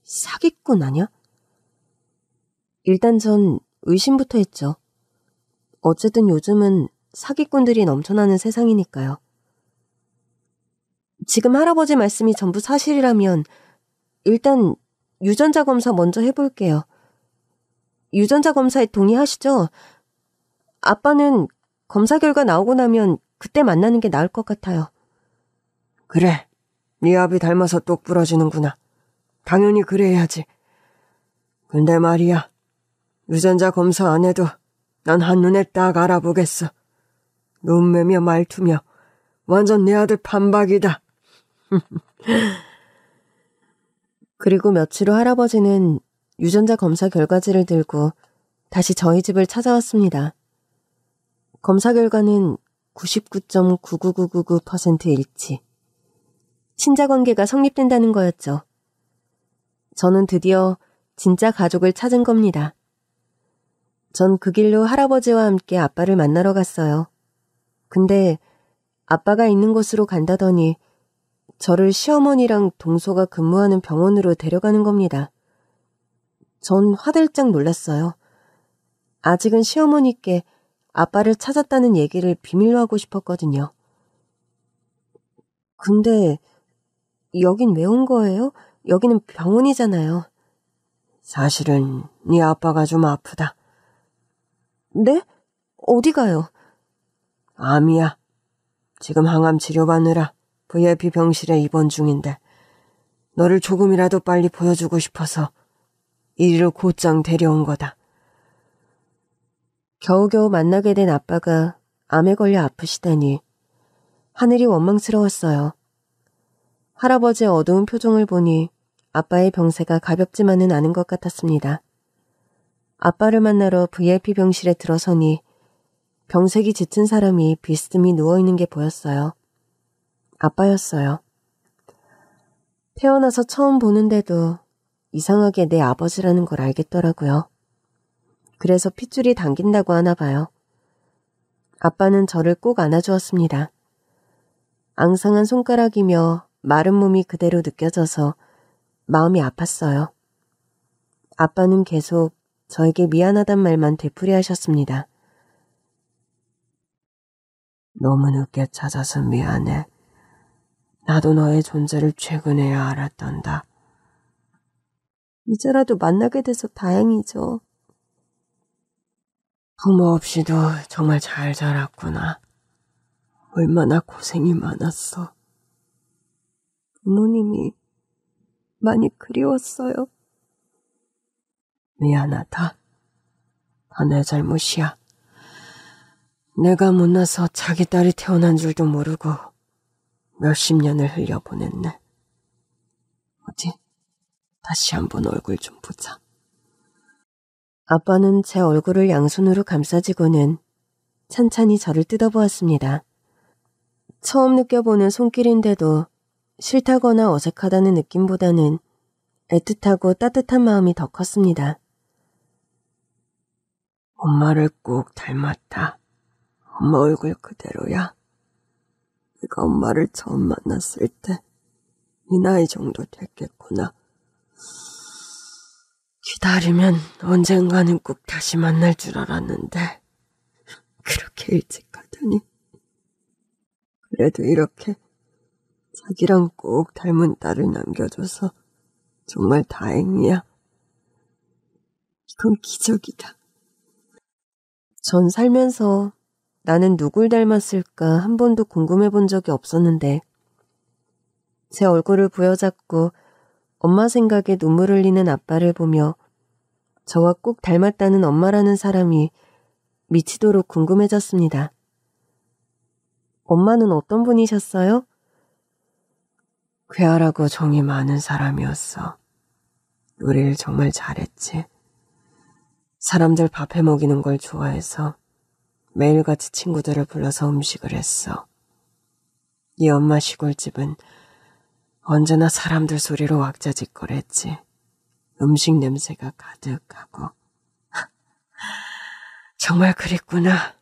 A: 사기꾼 아냐? 일단 전 의심부터 했죠. 어쨌든 요즘은 사기꾼들이 넘쳐나는 세상이니까요. 지금 할아버지 말씀이 전부 사실이라면 일단 유전자 검사 먼저 해볼게요. 유전자 검사에 동의하시죠? 아빠는 검사 결과 나오고 나면 그때 만나는 게 나을 것 같아요.
B: 그래, 네 아비 닮아서 똑 부러지는구나. 당연히 그래야지. 근데 말이야, 유전자 검사 안 해도 난 한눈에 딱 알아보겠어. 눈매며 말투며 완전 내 아들 판박이다.
A: 그리고 며칠 후 할아버지는 유전자 검사 결과지를 들고 다시 저희 집을 찾아왔습니다. 검사 결과는 99.99999% 일치. 친자 관계가 성립된다는 거였죠. 저는 드디어 진짜 가족을 찾은 겁니다. 전 그 길로 할아버지와 함께 아빠를 만나러 갔어요. 근데 아빠가 있는 곳으로 간다더니 저를 시어머니랑 동서가 근무하는 병원으로 데려가는 겁니다. 전 화들짝 놀랐어요. 아직은 시어머니께 아빠를 찾았다는 얘기를 비밀로 하고 싶었거든요. 근데 여긴 왜 온 거예요? 여기는 병원이잖아요.
B: 사실은 네 아빠가 좀 아프다.
A: 네? 어디 가요?
B: 암이야. 지금 항암 치료받느라 VIP 병실에 입원 중인데 너를 조금이라도 빨리 보여주고 싶어서 이리로 곧장 데려온 거다.
A: 겨우겨우 만나게 된 아빠가 암에 걸려 아프시다니 하늘이 원망스러웠어요. 할아버지의 어두운 표정을 보니 아빠의 병세가 가볍지만은 않은 것 같았습니다. 아빠를 만나러 VIP 병실에 들어서니 병색이 짙은 사람이 비스듬히 누워있는 게 보였어요. 아빠였어요. 태어나서 처음 보는데도 이상하게 내 아버지라는 걸 알겠더라고요. 그래서 핏줄이 당긴다고 하나 봐요. 아빠는 저를 꼭 안아주었습니다. 앙상한 손가락이며 마른 몸이 그대로 느껴져서 마음이 아팠어요. 아빠는 계속 저에게 미안하단 말만 되풀이하셨습니다.
B: 너무 늦게 찾아서 미안해. 나도 너의 존재를 최근에야 알았단다.
A: 이제라도 만나게 돼서 다행이죠.
B: 부모 없이도 정말 잘 자랐구나. 얼마나 고생이 많았어.
A: 부모님이 많이 그리웠어요.
B: 미안하다. 다 내 잘못이야. 내가 못나서 자기 딸이 태어난 줄도 모르고 몇십 년을 흘려보냈네. 어디 다시 한번 얼굴 좀 보자.
A: 아빠는 제 얼굴을 양손으로 감싸지고는 찬찬히 저를 뜯어보았습니다. 처음 느껴보는 손길인데도 싫다거나 어색하다는 느낌보다는 애틋하고 따뜻한 마음이 더 컸습니다.
B: 엄마를 꼭 닮았다. 엄마 얼굴 그대로야. 내가 엄마를 처음 만났을 때 이 나이 정도 됐겠구나. 기다리면 언젠가는 꼭 다시 만날 줄 알았는데 그렇게 일찍 가다니. 그래도 이렇게 자기랑 꼭 닮은 딸을 남겨줘서 정말 다행이야. 이건 기적이다.
A: 전 살면서 나는 누굴 닮았을까 한 번도 궁금해 본 적이 없었는데 제 얼굴을 부여잡고 엄마 생각에 눈물 흘리는 아빠를 보며 저와 꼭 닮았다는 엄마라는 사람이 미치도록 궁금해졌습니다. 엄마는 어떤 분이셨어요?
B: 쾌활하고 정이 많은 사람이었어. 요리를 정말 잘했지. 사람들 밥해 먹이는 걸 좋아해서 매일같이 친구들을 불러서 음식을 했어. 네 엄마 시골집은 언제나 사람들 소리로 왁자지껄했지. 음식 냄새가 가득하고. 정말 그랬구나.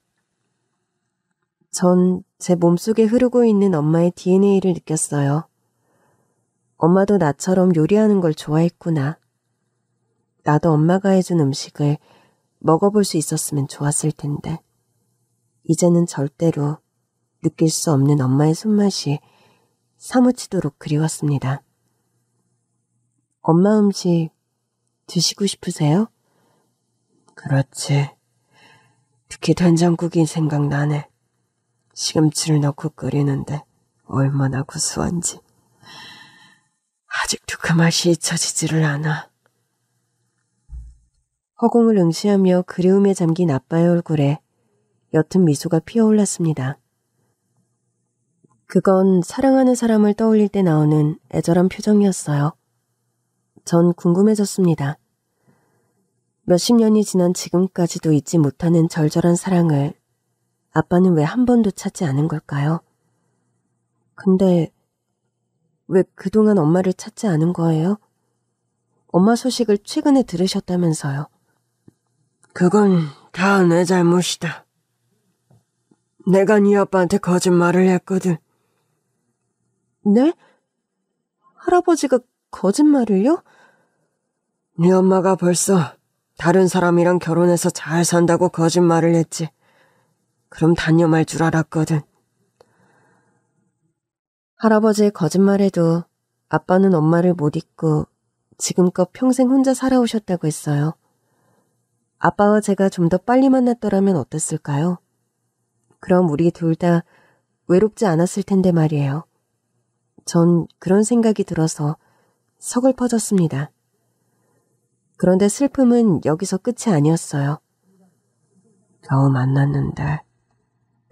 A: 전 제 몸속에 흐르고 있는 엄마의 DNA를 느꼈어요. 엄마도 나처럼 요리하는 걸 좋아했구나. 나도 엄마가 해준 음식을 먹어볼 수 있었으면 좋았을 텐데. 이제는 절대로 느낄 수 없는 엄마의 손맛이 사무치도록 그리웠습니다. 엄마 음식 드시고 싶으세요?
B: 그렇지. 특히 된장국이 생각나네. 시금치를 넣고 끓이는데 얼마나 구수한지. 아직도 그 맛이 잊혀지지를 않아.
A: 허공을 응시하며 그리움에 잠긴 아빠의 얼굴에 옅은 미소가 피어올랐습니다. 그건 사랑하는 사람을 떠올릴 때 나오는 애절한 표정이었어요. 전 궁금해졌습니다. 몇십 년이 지난 지금까지도 잊지 못하는 절절한 사랑을 아빠는 왜 한 번도 찾지 않은 걸까요? 근데 왜 그동안 엄마를 찾지 않은 거예요? 엄마 소식을 최근에 들으셨다면서요.
B: 그건 다 내 잘못이다. 내가 네 아빠한테 거짓말을 했거든.
A: 네? 할아버지가 거짓말을요?
B: 네 엄마가 벌써 다른 사람이랑 결혼해서 잘 산다고 거짓말을 했지. 그럼 단념할 줄 알았거든.
A: 할아버지의 거짓말에도 아빠는 엄마를 못 잊고 지금껏 평생 혼자 살아오셨다고 했어요. 아빠와 제가 좀 더 빨리 만났더라면 어땠을까요? 그럼 우리 둘 다 외롭지 않았을 텐데 말이에요. 전 그런 생각이 들어서 서글퍼졌습니다. 그런데 슬픔은 여기서 끝이 아니었어요.
B: 겨우 만났는데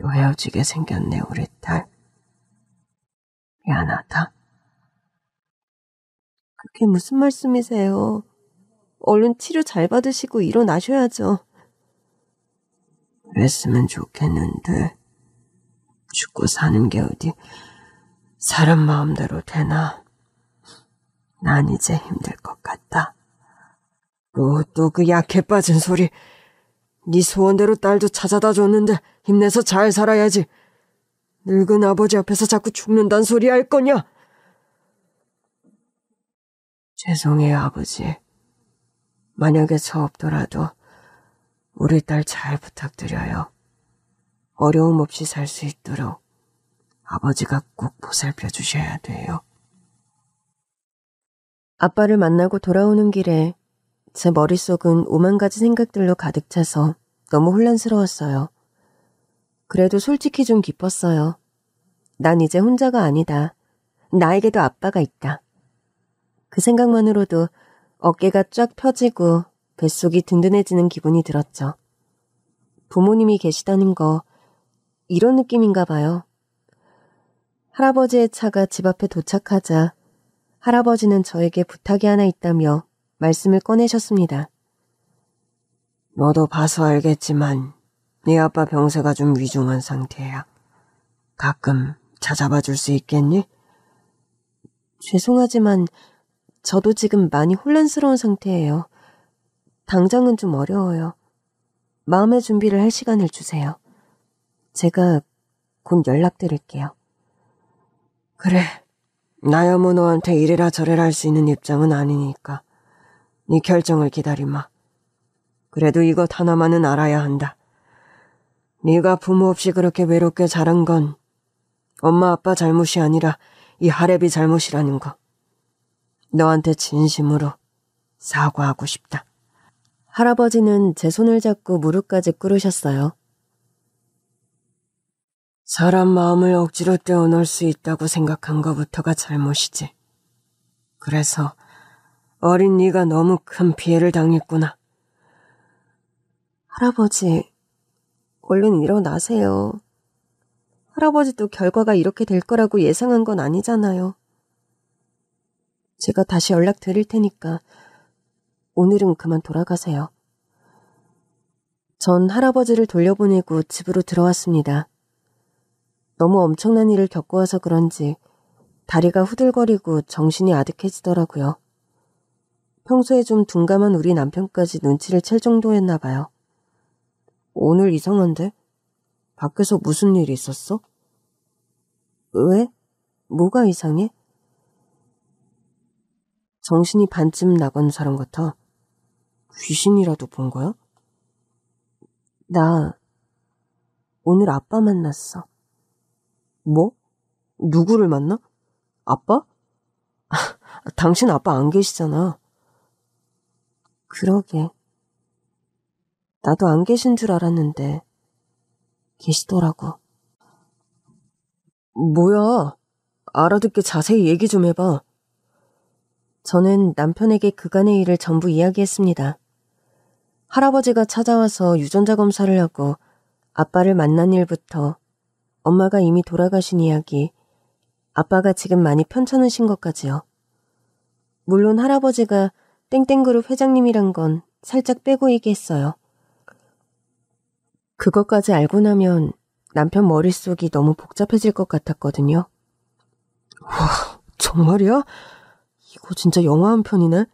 B: 또 헤어지게 생겼네, 우리 딸. 미안하다.
A: 그게 무슨 말씀이세요? 얼른 치료 잘 받으시고 일어나셔야죠.
B: 그랬으면 좋겠는데 죽고 사는 게 어디 사람 마음대로 되나. 난 이제 힘들 것 같다. 또 그 약해 빠진 소리. 네 소원대로 딸도 찾아다 줬는데 힘내서 잘 살아야지. 늙은 아버지 앞에서 자꾸 죽는단 소리 할 거냐? 죄송해요, 아버지. 만약에 저 없더라도 우리 딸 잘 부탁드려요. 어려움 없이 살 수 있도록 아버지가 꼭 보살펴 주셔야 돼요.
A: 아빠를 만나고 돌아오는 길에 제 머릿속은 오만 가지 생각들로 가득 차서 너무 혼란스러웠어요. 그래도 솔직히 좀 기뻤어요. 난 이제 혼자가 아니다. 나에게도 아빠가 있다. 그 생각만으로도 어깨가 쫙 펴지고 뱃속이 든든해지는 기분이 들었죠. 부모님이 계시다는 거 이런 느낌인가 봐요. 할아버지의 차가 집 앞에 도착하자 할아버지는 저에게 부탁이 하나 있다며 말씀을 꺼내셨습니다.
B: 너도 봐서 알겠지만 네 아빠 병세가 좀 위중한 상태야. 가끔 찾아봐 줄 수 있겠니?
A: 죄송하지만 저도 지금 많이 혼란스러운 상태예요. 당장은 좀 어려워요. 마음의 준비를 할 시간을 주세요. 제가 곧 연락드릴게요.
B: 그래. 나야 뭐 너한테 이래라 저래라 할 수 있는 입장은 아니니까 네 결정을 기다리마. 그래도 이것 하나만은 알아야 한다. 네가 부모 없이 그렇게 외롭게 자란 건 엄마 아빠 잘못이 아니라 이 할애비 잘못이라는 거. 너한테 진심으로 사과하고 싶다.
A: 할아버지는 제 손을 잡고 무릎까지 꿇으셨어요.
B: 사람 마음을 억지로 떼어놓을 수 있다고 생각한 것부터가 잘못이지. 그래서 어린 네가 너무 큰 피해를 당했구나.
A: 할아버지, 얼른 일어나세요. 할아버지도 결과가 이렇게 될 거라고 예상한 건 아니잖아요. 제가 다시 연락드릴 테니까 오늘은 그만 돌아가세요. 전 할아버지를 돌려보내고 집으로 들어왔습니다. 너무 엄청난 일을 겪고 와서 그런지 다리가 후들거리고 정신이 아득해지더라고요. 평소에 좀 둔감한 우리 남편까지 눈치를 챌 정도였나 봐요. 오늘 이상한데? 밖에서 무슨 일이 있었어? 왜? 뭐가 이상해? 정신이 반쯤 나간 사람 같아. 귀신이라도 본 거야? 나 오늘 아빠 만났어. 뭐? 누구를 만나? 아빠? 당신 아빠 안 계시잖아. 그러게. 나도 안 계신 줄 알았는데 계시더라고. 뭐야? 알아듣게 자세히 얘기 좀 해봐. 저는 남편에게 그간의 일을 전부 이야기했습니다. 할아버지가 찾아와서 유전자 검사를 하고 아빠를 만난 일부터 엄마가 이미 돌아가신 이야기, 아빠가 지금 많이 편찮으신 것까지요. 물론 할아버지가 땡땡그룹 회장님이란 건 살짝 빼고 얘기했어요. 그것까지 알고 나면 남편 머릿속이 너무 복잡해질 것 같았거든요.
B: 정말이야? 이거 진짜 영화 한 편이네.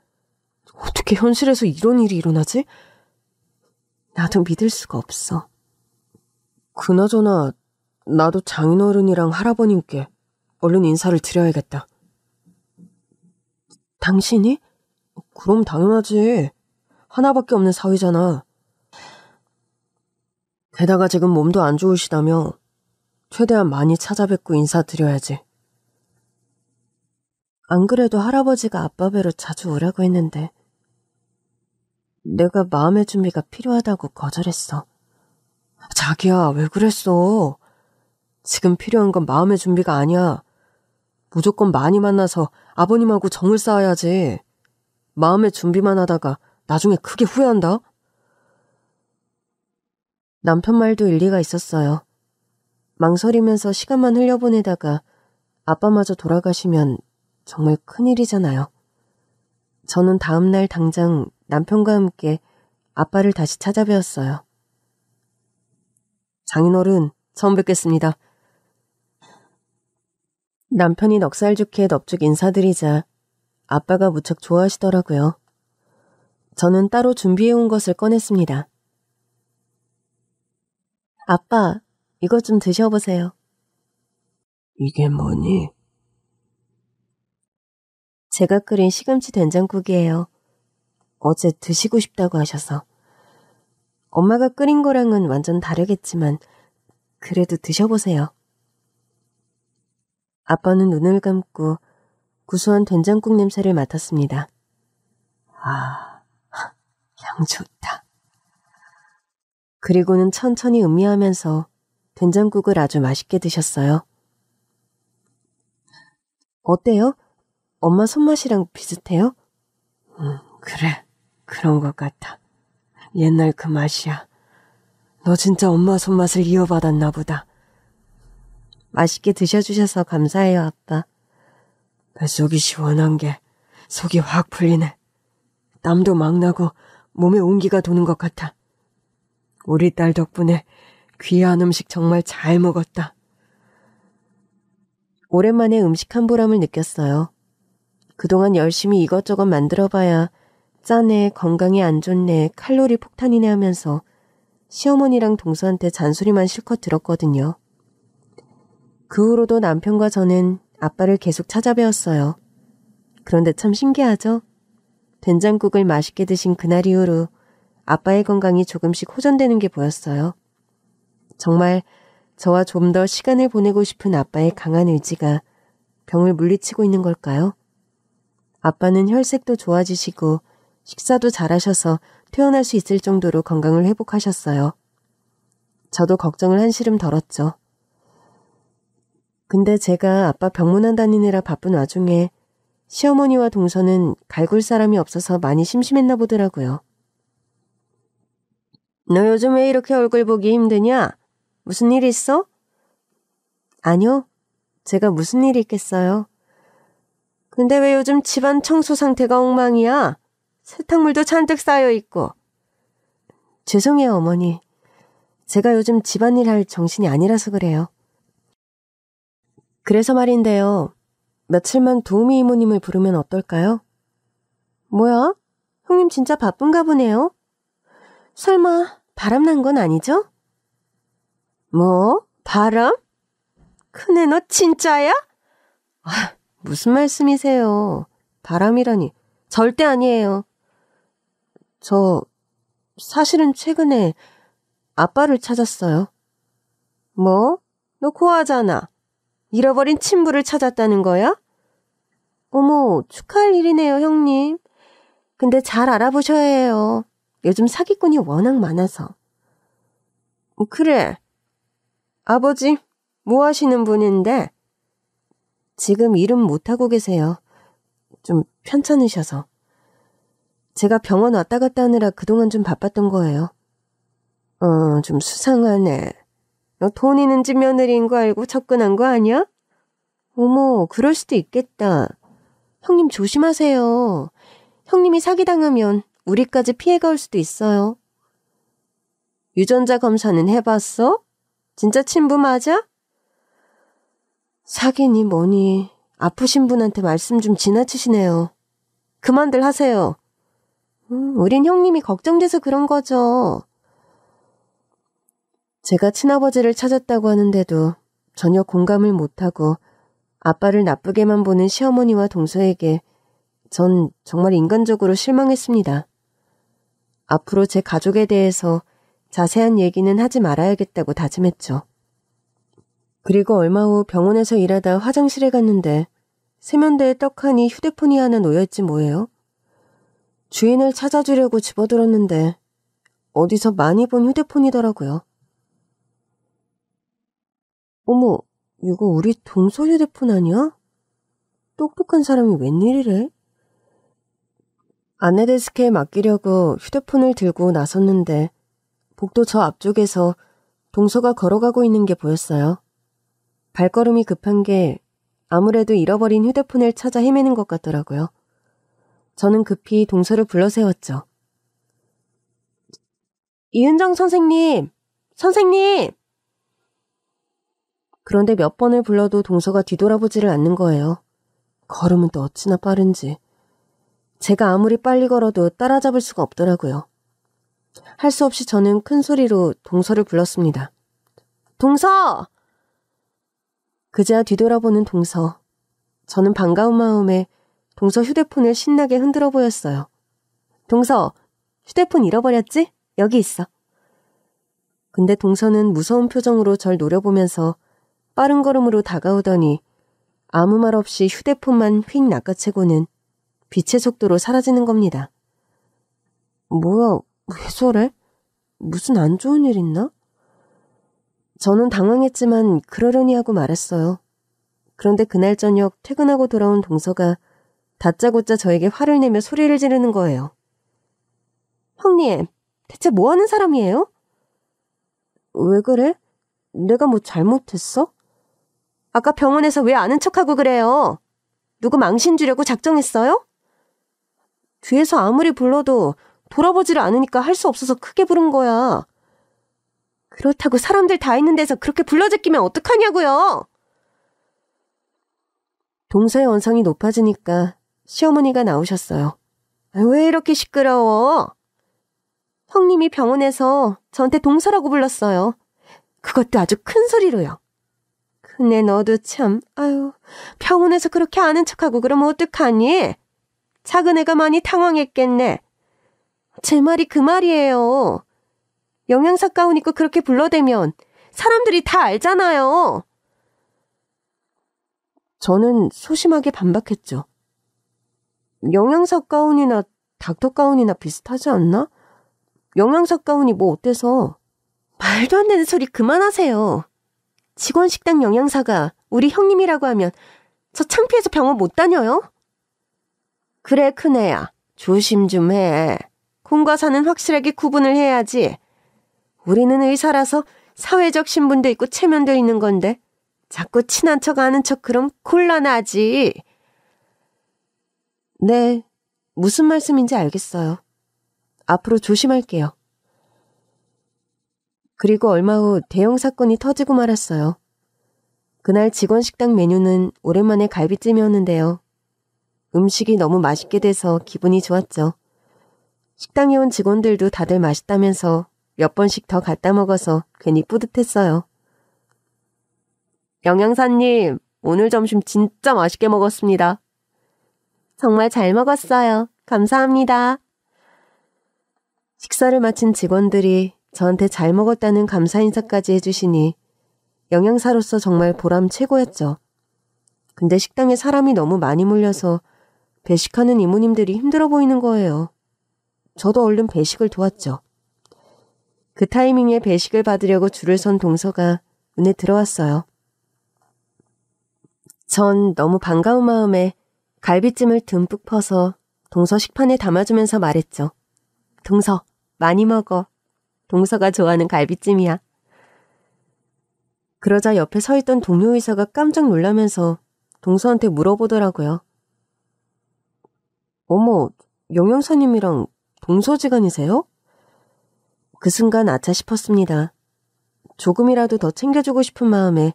B: 어떻게 현실에서 이런 일이 일어나지?
A: 나도 믿을 수가 없어.
B: 그나저나 나도 장인어른이랑 할아버님께 얼른 인사를 드려야겠다.
A: 당신이?
B: 그럼 당연하지. 하나밖에 없는 사위잖아. 게다가 지금 몸도 안 좋으시다며 최대한 많이 찾아뵙고 인사드려야지.
A: 안 그래도 할아버지가 아빠 뵈러 자주 오라고 했는데 내가 마음의 준비가 필요하다고 거절했어.
B: 자기야, 왜 그랬어? 지금 필요한 건 마음의 준비가 아니야. 무조건 많이 만나서 아버님하고 정을 쌓아야지. 마음의 준비만 하다가 나중에 크게 후회한다.
A: 남편 말도 일리가 있었어요. 망설이면서 시간만 흘려보내다가 아빠마저 돌아가시면 정말 큰일이잖아요. 저는 다음날 당장 남편과 함께 아빠를 다시 찾아뵈었어요.
B: 장인어른, 처음 뵙겠습니다.
A: 남편이 넉살 좋게 넙죽 인사드리자 아빠가 무척 좋아하시더라고요. 저는 따로 준비해온 것을 꺼냈습니다. 아빠, 이것 좀 드셔보세요.
B: 이게 뭐니?
A: 제가 끓인 시금치 된장국이에요. 어제 드시고 싶다고 하셔서. 엄마가 끓인 거랑은 완전 다르겠지만 그래도 드셔보세요. 아빠는 눈을 감고 구수한 된장국 냄새를 맡았습니다.
B: 아, 향 좋다.
A: 그리고는 천천히 음미하면서 된장국을 아주 맛있게 드셨어요. 어때요? 엄마 손맛이랑 비슷해요?
B: 그래, 그런 것 같아. 옛날 그 맛이야. 너 진짜 엄마 손맛을 이어받았나 보다.
A: 맛있게 드셔주셔서 감사해요, 아빠.
B: 뱃속이 시원한 게 속이 확 풀리네. 땀도 막 나고 몸에 온기가 도는 것 같아. 우리 딸 덕분에 귀한 음식 정말 잘 먹었다.
A: 오랜만에 음식 한 보람을 느꼈어요. 그동안 열심히 이것저것 만들어봐야 짜네, 건강에 안 좋네, 칼로리 폭탄이네 하면서 시어머니랑 동서한테 잔소리만 실컷 들었거든요. 그 후로도 남편과 저는 아빠를 계속 찾아뵈었어요. 그런데 참 신기하죠? 된장국을 맛있게 드신 그날 이후로 아빠의 건강이 조금씩 호전되는 게 보였어요. 정말 저와 좀 더 시간을 보내고 싶은 아빠의 강한 의지가 병을 물리치고 있는 걸까요? 아빠는 혈색도 좋아지시고 식사도 잘하셔서 퇴원할 수 있을 정도로 건강을 회복하셨어요. 저도 걱정을 한시름 덜었죠. 근데 제가 아빠 병문안 다니느라 바쁜 와중에 시어머니와 동서는 갈굴 사람이 없어서 많이 심심했나 보더라고요. 너 요즘 왜 이렇게 얼굴 보기 힘드냐? 무슨 일 있어? 아니요. 제가 무슨 일이 있겠어요. 근데 왜 요즘 집안 청소 상태가 엉망이야? 세탁물도 잔뜩 쌓여있고. 죄송해요, 어머니. 제가 요즘 집안일 할 정신이 아니라서 그래요. 그래서 말인데요. 며칠만 도우미 이모님을 부르면 어떨까요? 뭐야? 형님 진짜 바쁜가 보네요. 설마 바람난 건 아니죠? 뭐? 바람? 큰애 너 진짜야? 아, 무슨 말씀이세요? 바람이라니. 절대 아니에요. 저 사실은 최근에 아빠를 찾았어요. 뭐? 너 고아잖아. 잃어버린 친부를 찾았다는 거야? 어머, 축하할 일이네요, 형님. 근데 잘 알아보셔야 해요. 요즘 사기꾼이 워낙 많아서. 그래. 아버지, 뭐 하시는 분인데? 지금 일은 못하고 계세요. 좀 편찮으셔서. 제가 병원 왔다 갔다 하느라 그동안 좀 바빴던 거예요. 좀 수상하네. 너 돈 있는 집 며느리인 거 알고 접근한 거 아니야? 어머, 그럴 수도 있겠다. 형님 조심하세요. 형님이 사기당하면 우리까지 피해가 올 수도 있어요. 유전자 검사는 해봤어? 진짜 친부 맞아? 사기니 뭐니 아프신 분한테 말씀 좀 지나치시네요. 그만들 하세요. 우린 형님이 걱정돼서 그런 거죠. 제가 친아버지를 찾았다고 하는데도 전혀 공감을 못하고 아빠를 나쁘게만 보는 시어머니와 동서에게 전 정말 인간적으로 실망했습니다. 앞으로 제 가족에 대해서 자세한 얘기는 하지 말아야겠다고 다짐했죠. 그리고 얼마 후 병원에서 일하다 화장실에 갔는데 세면대에 떡하니 휴대폰이 하나 놓여있지 뭐예요? 주인을 찾아주려고 집어들었는데 어디서 많이 본 휴대폰이더라고요. 어머, 이거 우리 동서 휴대폰 아니야? 똑똑한 사람이 웬일이래? 안내 데스크에 맡기려고 휴대폰을 들고 나섰는데 복도 저 앞쪽에서 동서가 걸어가고 있는 게 보였어요. 발걸음이 급한 게 아무래도 잃어버린 휴대폰을 찾아 헤매는 것 같더라고요. 저는 급히 동서를 불러 세웠죠. 이은정 선생님! 선생님! 그런데 몇 번을 불러도 동서가 뒤돌아보지를 않는 거예요. 걸음은 또 어찌나 빠른지. 제가 아무리 빨리 걸어도 따라잡을 수가 없더라고요. 할 수 없이 저는 큰 소리로 동서를 불렀습니다. 동서! 그제야 뒤돌아보는 동서. 저는 반가운 마음에 동서 휴대폰을 신나게 흔들어 보였어요. 동서, 휴대폰 잃어버렸지? 여기 있어. 근데 동서는 무서운 표정으로 절 노려보면서 빠른 걸음으로 다가오더니 아무 말 없이 휴대폰만 휙 낚아채고는 빛의 속도로 사라지는 겁니다. 뭐야, 왜 저래? 무슨 안 좋은 일 있나? 저는 당황했지만 그러려니 하고 말았어요. 그런데 그날 저녁 퇴근하고 돌아온 동서가 다짜고짜 저에게 화를 내며 소리를 지르는 거예요. 형님, 대체 뭐 하는 사람이에요? 왜 그래? 내가 뭐 잘못했어? 아까 병원에서 왜 아는 척하고 그래요? 누구 망신 주려고 작정했어요? 뒤에서 아무리 불러도 돌아보지를 않으니까 할 수 없어서 크게 부른 거야. 그렇다고 사람들 다 있는 데서 그렇게 불러제끼면 어떡하냐고요? 동서의 언성이 높아지니까 시어머니가 나오셨어요. 왜 이렇게 시끄러워? 형님이 병원에서 저한테 동서라고 불렀어요. 그것도 아주 큰 소리로요. 근데 너도 참, 병원에서 그렇게 아는 척하고 그러면 어떡하니? 작은 애가 많이 당황했겠네. 제 말이 그 말이에요. 영양사 가운 입고 그렇게 불러대면 사람들이 다 알잖아요. 저는 소심하게 반박했죠. 영양사 가운이나 닥터 가운이나 비슷하지 않나? 영양사 가운이 뭐 어때서? 말도 안 되는 소리 그만하세요. 직원 식당 영양사가 우리 형님이라고 하면 저 창피해서 병원 못 다녀요? 그래, 큰애야. 조심 좀 해. 공과 사는 확실하게 구분을 해야지. 우리는 의사라서 사회적 신분도 있고 체면도 있는 건데 자꾸 친한 척 아는 척 그럼 곤란하지. 네, 무슨 말씀인지 알겠어요. 앞으로 조심할게요. 그리고 얼마 후 대형 사건이 터지고 말았어요. 그날 직원 식당 메뉴는 오랜만에 갈비찜이었는데요. 음식이 너무 맛있게 돼서 기분이 좋았죠. 식당에 온 직원들도 다들 맛있다면서 몇 번씩 더 갖다 먹어서 괜히 뿌듯했어요. 영양사님, 오늘 점심 진짜 맛있게 먹었습니다. 정말 잘 먹었어요. 감사합니다. 식사를 마친 직원들이 저한테 잘 먹었다는 감사 인사까지 해주시니 영양사로서 정말 보람 최고였죠. 근데 식당에 사람이 너무 많이 몰려서 배식하는 이모님들이 힘들어 보이는 거예요. 저도 얼른 배식을 도왔죠. 그 타이밍에 배식을 받으려고 줄을 선 동서가 눈에 들어왔어요. 전 너무 반가운 마음에 갈비찜을 듬뿍 퍼서 동서 식판에 담아주면서 말했죠. 동서, 많이 먹어. 동서가 좋아하는 갈비찜이야. 그러자 옆에 서 있던 동료 의사가 깜짝 놀라면서 동서한테 물어보더라고요. 어머, 영양사님이랑 동서지간이세요? 그 순간 아차 싶었습니다. 조금이라도 더 챙겨주고 싶은 마음에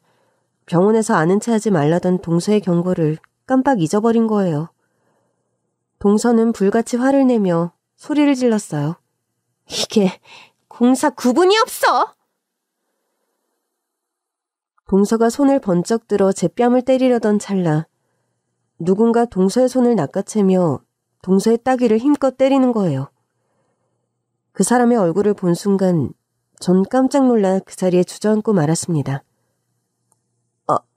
A: 병원에서 아는 체 하지 말라던 동서의 경고를 깜빡 잊어버린 거예요. 동서는 불같이 화를 내며 소리를 질렀어요. 이게 공사 구분이 없어! 동서가 손을 번쩍 들어 제 뺨을 때리려던 찰나 누군가 동서의 손을 낚아채며 동서의 따귀를 힘껏 때리는 거예요. 그 사람의 얼굴을 본 순간 전 깜짝 놀라 그 자리에 주저앉고 말았습니다.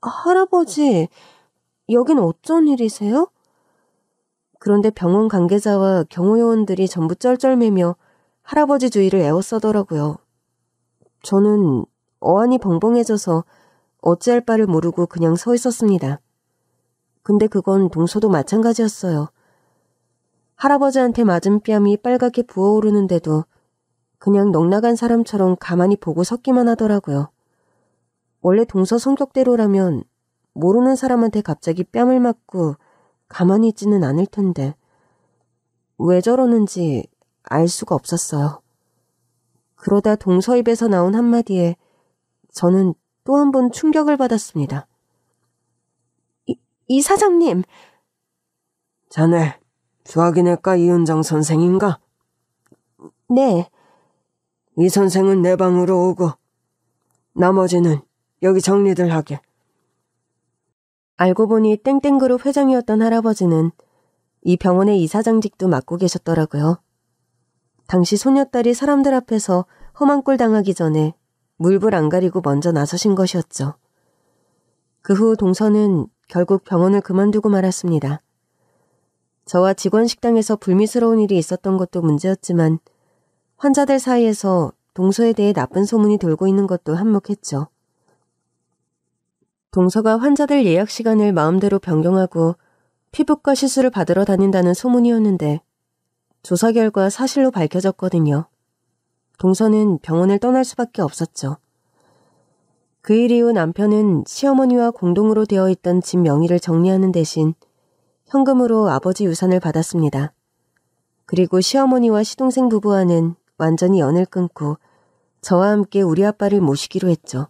A: 할아버지, 여긴 어쩐 일이세요? 그런데 병원 관계자와 경호요원들이 전부 쩔쩔매며 할아버지 주위를 에워싸더라고요. 저는 어안이 벙벙해져서 어찌할 바를 모르고 그냥 서 있었습니다. 근데 그건 동서도 마찬가지였어요. 할아버지한테 맞은 뺨이 빨갛게 부어오르는데도 그냥 넋나간 사람처럼 가만히 보고 섰기만 하더라고요. 원래 동서 성격대로라면 모르는 사람한테 갑자기 뺨을 맞고 가만히 있지는 않을 텐데 왜 저러는지 알 수가 없었어요. 그러다 동서 입에서 나온 한마디에 저는 또 한 번 충격을 받았습니다. 이 사장님!
B: 자네, 수학인외과 이은정 선생인가?
A: 네.
B: 이 선생은 내 방으로 오고 나머지는 여기 정리들 하게.
A: 알고 보니 땡땡그룹 회장이었던 할아버지는 이 병원의 이사장직도 맡고 계셨더라고요. 당시 소녀딸이 사람들 앞에서 험한 꼴 당하기 전에 물불 안 가리고 먼저 나서신 것이었죠. 그 후 동서는 결국 병원을 그만두고 말았습니다. 저와 직원 식당에서 불미스러운 일이 있었던 것도 문제였지만 환자들 사이에서 동서에 대해 나쁜 소문이 돌고 있는 것도 한몫했죠. 동서가 환자들 예약 시간을 마음대로 변경하고 피부과 시술을 받으러 다닌다는 소문이었는데 조사 결과 사실로 밝혀졌거든요. 동서는 병원을 떠날 수밖에 없었죠. 그 일 이후 남편은 시어머니와 공동으로 되어 있던 집 명의를 정리하는 대신 현금으로 아버지 유산을 받았습니다. 그리고 시어머니와 시동생 부부와는 완전히 연을 끊고 저와 함께 우리 아빠를 모시기로 했죠.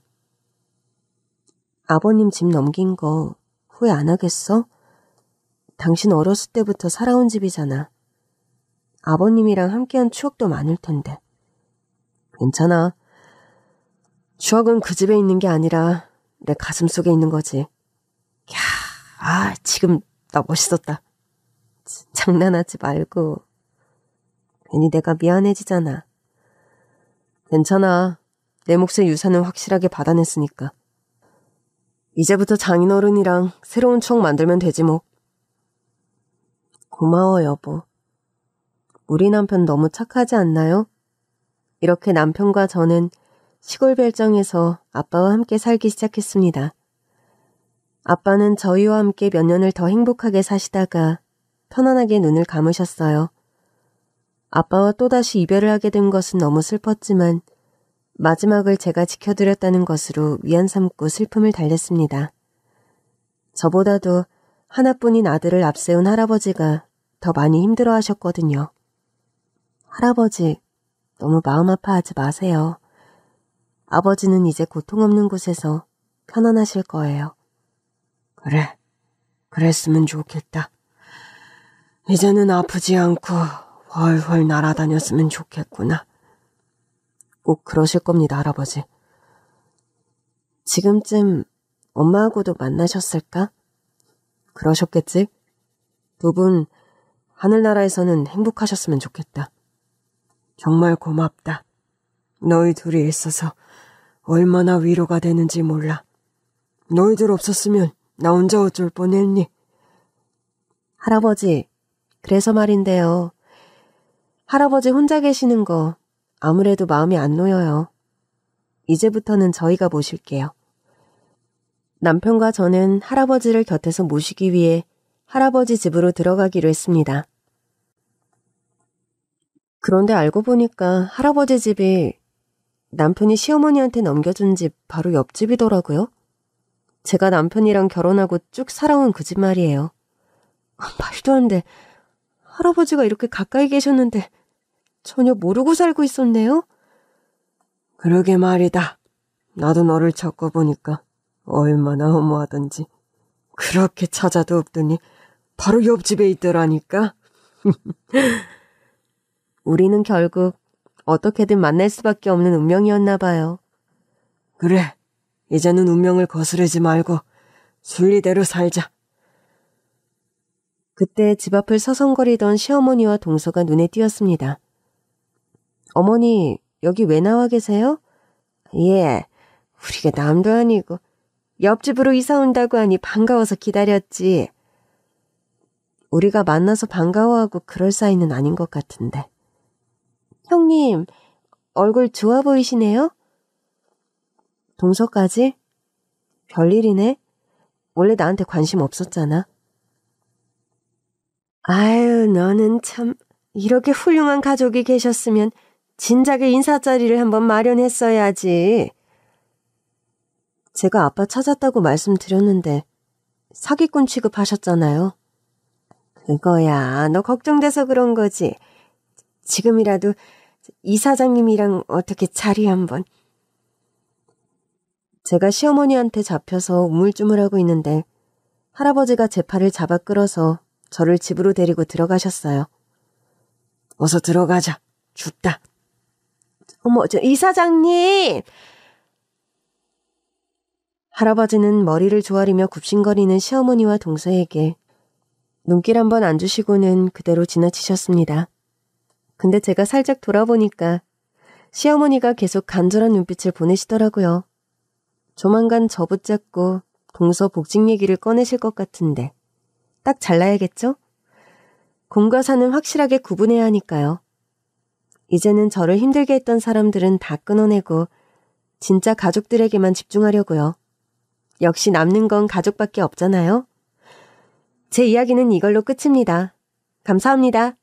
A: 아버님 집 넘긴 거 후회 안 하겠어? 당신 어렸을 때부터 살아온 집이잖아. 아버님이랑 함께한 추억도 많을 텐데. 괜찮아. 추억은 그 집에 있는 게 아니라 내 가슴 속에 있는 거지. 지금 나 멋있었다. 장난하지 말고. 괜히 내가 미안해지잖아. 괜찮아. 내 몫의 유산은 확실하게 받아냈으니까. 이제부터 장인어른이랑 새로운 추억 만들면 되지 뭐. 고마워 여보. 우리 남편 너무 착하지 않나요? 이렇게 남편과 저는 시골 별장에서 아빠와 함께 살기 시작했습니다. 아빠는 저희와 함께 몇 년을 더 행복하게 사시다가 편안하게 눈을 감으셨어요. 아빠와 또다시 이별을 하게 된 것은 너무 슬펐지만 마지막을 제가 지켜드렸다는 것으로 위안 삼고 슬픔을 달랬습니다. 저보다도 하나뿐인 아들을 앞세운 할아버지가 더 많이 힘들어하셨거든요. 할아버지, 너무 마음 아파하지 마세요. 아버지는 이제 고통 없는 곳에서 편안하실 거예요.
B: 그래, 그랬으면 좋겠다. 이제는 아프지 않고 훨훨 날아다녔으면 좋겠구나.
A: 꼭 그러실 겁니다, 할아버지. 지금쯤 엄마하고도 만나셨을까? 그러셨겠지? 두 분 하늘나라에서는 행복하셨으면 좋겠다.
B: 정말 고맙다. 너희 둘이 있어서 얼마나 위로가 되는지 몰라. 너희들 없었으면 나 혼자 어쩔 뻔했니?
A: 할아버지, 그래서 말인데요. 할아버지 혼자 계시는 거 아무래도 마음이 안 놓여요. 이제부터는 저희가 모실게요. 남편과 저는 할아버지를 곁에서 모시기 위해 할아버지 집으로 들어가기로 했습니다. 그런데 알고 보니까 할아버지 집이 남편이 시어머니한테 넘겨준 집 바로 옆집이더라고요. 제가 남편이랑 결혼하고 쭉 살아온 그 집 말이에요. 말도 안 돼. 할아버지가 이렇게 가까이 계셨는데 전혀 모르고 살고 있었네요?
B: 그러게 말이다. 나도 너를 겪어보니까 얼마나 허무하던지. 그렇게 찾아도 없더니 바로 옆집에 있더라니까.
A: 우리는 결국 어떻게든 만날 수밖에 없는 운명이었나 봐요.
B: 그래, 이제는 운명을 거스르지 말고 순리대로 살자.
A: 그때 집 앞을 서성거리던 시어머니와 동서가 눈에 띄었습니다. 어머니, 여기 왜 나와 계세요? 예, 우리가 남도 아니고 옆집으로 이사 온다고 하니 반가워서 기다렸지. 우리가 만나서 반가워하고 그럴 사이는 아닌 것 같은데. 형님, 얼굴 좋아 보이시네요? 동서까지? 별일이네. 원래 나한테 관심 없었잖아. 아유, 너는 참 이렇게 훌륭한 가족이 계셨으면 진작에 인사자리를 한번 마련했어야지. 제가 아빠 찾았다고 말씀드렸는데 사기꾼 취급하셨잖아요. 그거야, 너 걱정돼서 그런 거지. 지금이라도 이사장님이랑 어떻게 자리 한번. 제가 시어머니한테 잡혀서 우물쭈물하고 있는데 할아버지가 제 팔을 잡아 끌어서 저를 집으로 데리고 들어가셨어요.
B: 어서 들어가자. 춥다.
A: 어머, 저 이사장님! 할아버지는 머리를 조아리며 굽신거리는 시어머니와 동서에게 눈길 한번 안 주시고는 그대로 지나치셨습니다. 근데 제가 살짝 돌아보니까 시어머니가 계속 간절한 눈빛을 보내시더라고요. 조만간 저 붙잡고 동서 복직 얘기를 꺼내실 것 같은데 딱 잘라야겠죠? 공과 사는 확실하게 구분해야 하니까요. 이제는 저를 힘들게 했던 사람들은 다 끊어내고 진짜 가족들에게만 집중하려고요. 역시 남는 건 가족밖에 없잖아요. 제 이야기는 이걸로 끝입니다. 감사합니다.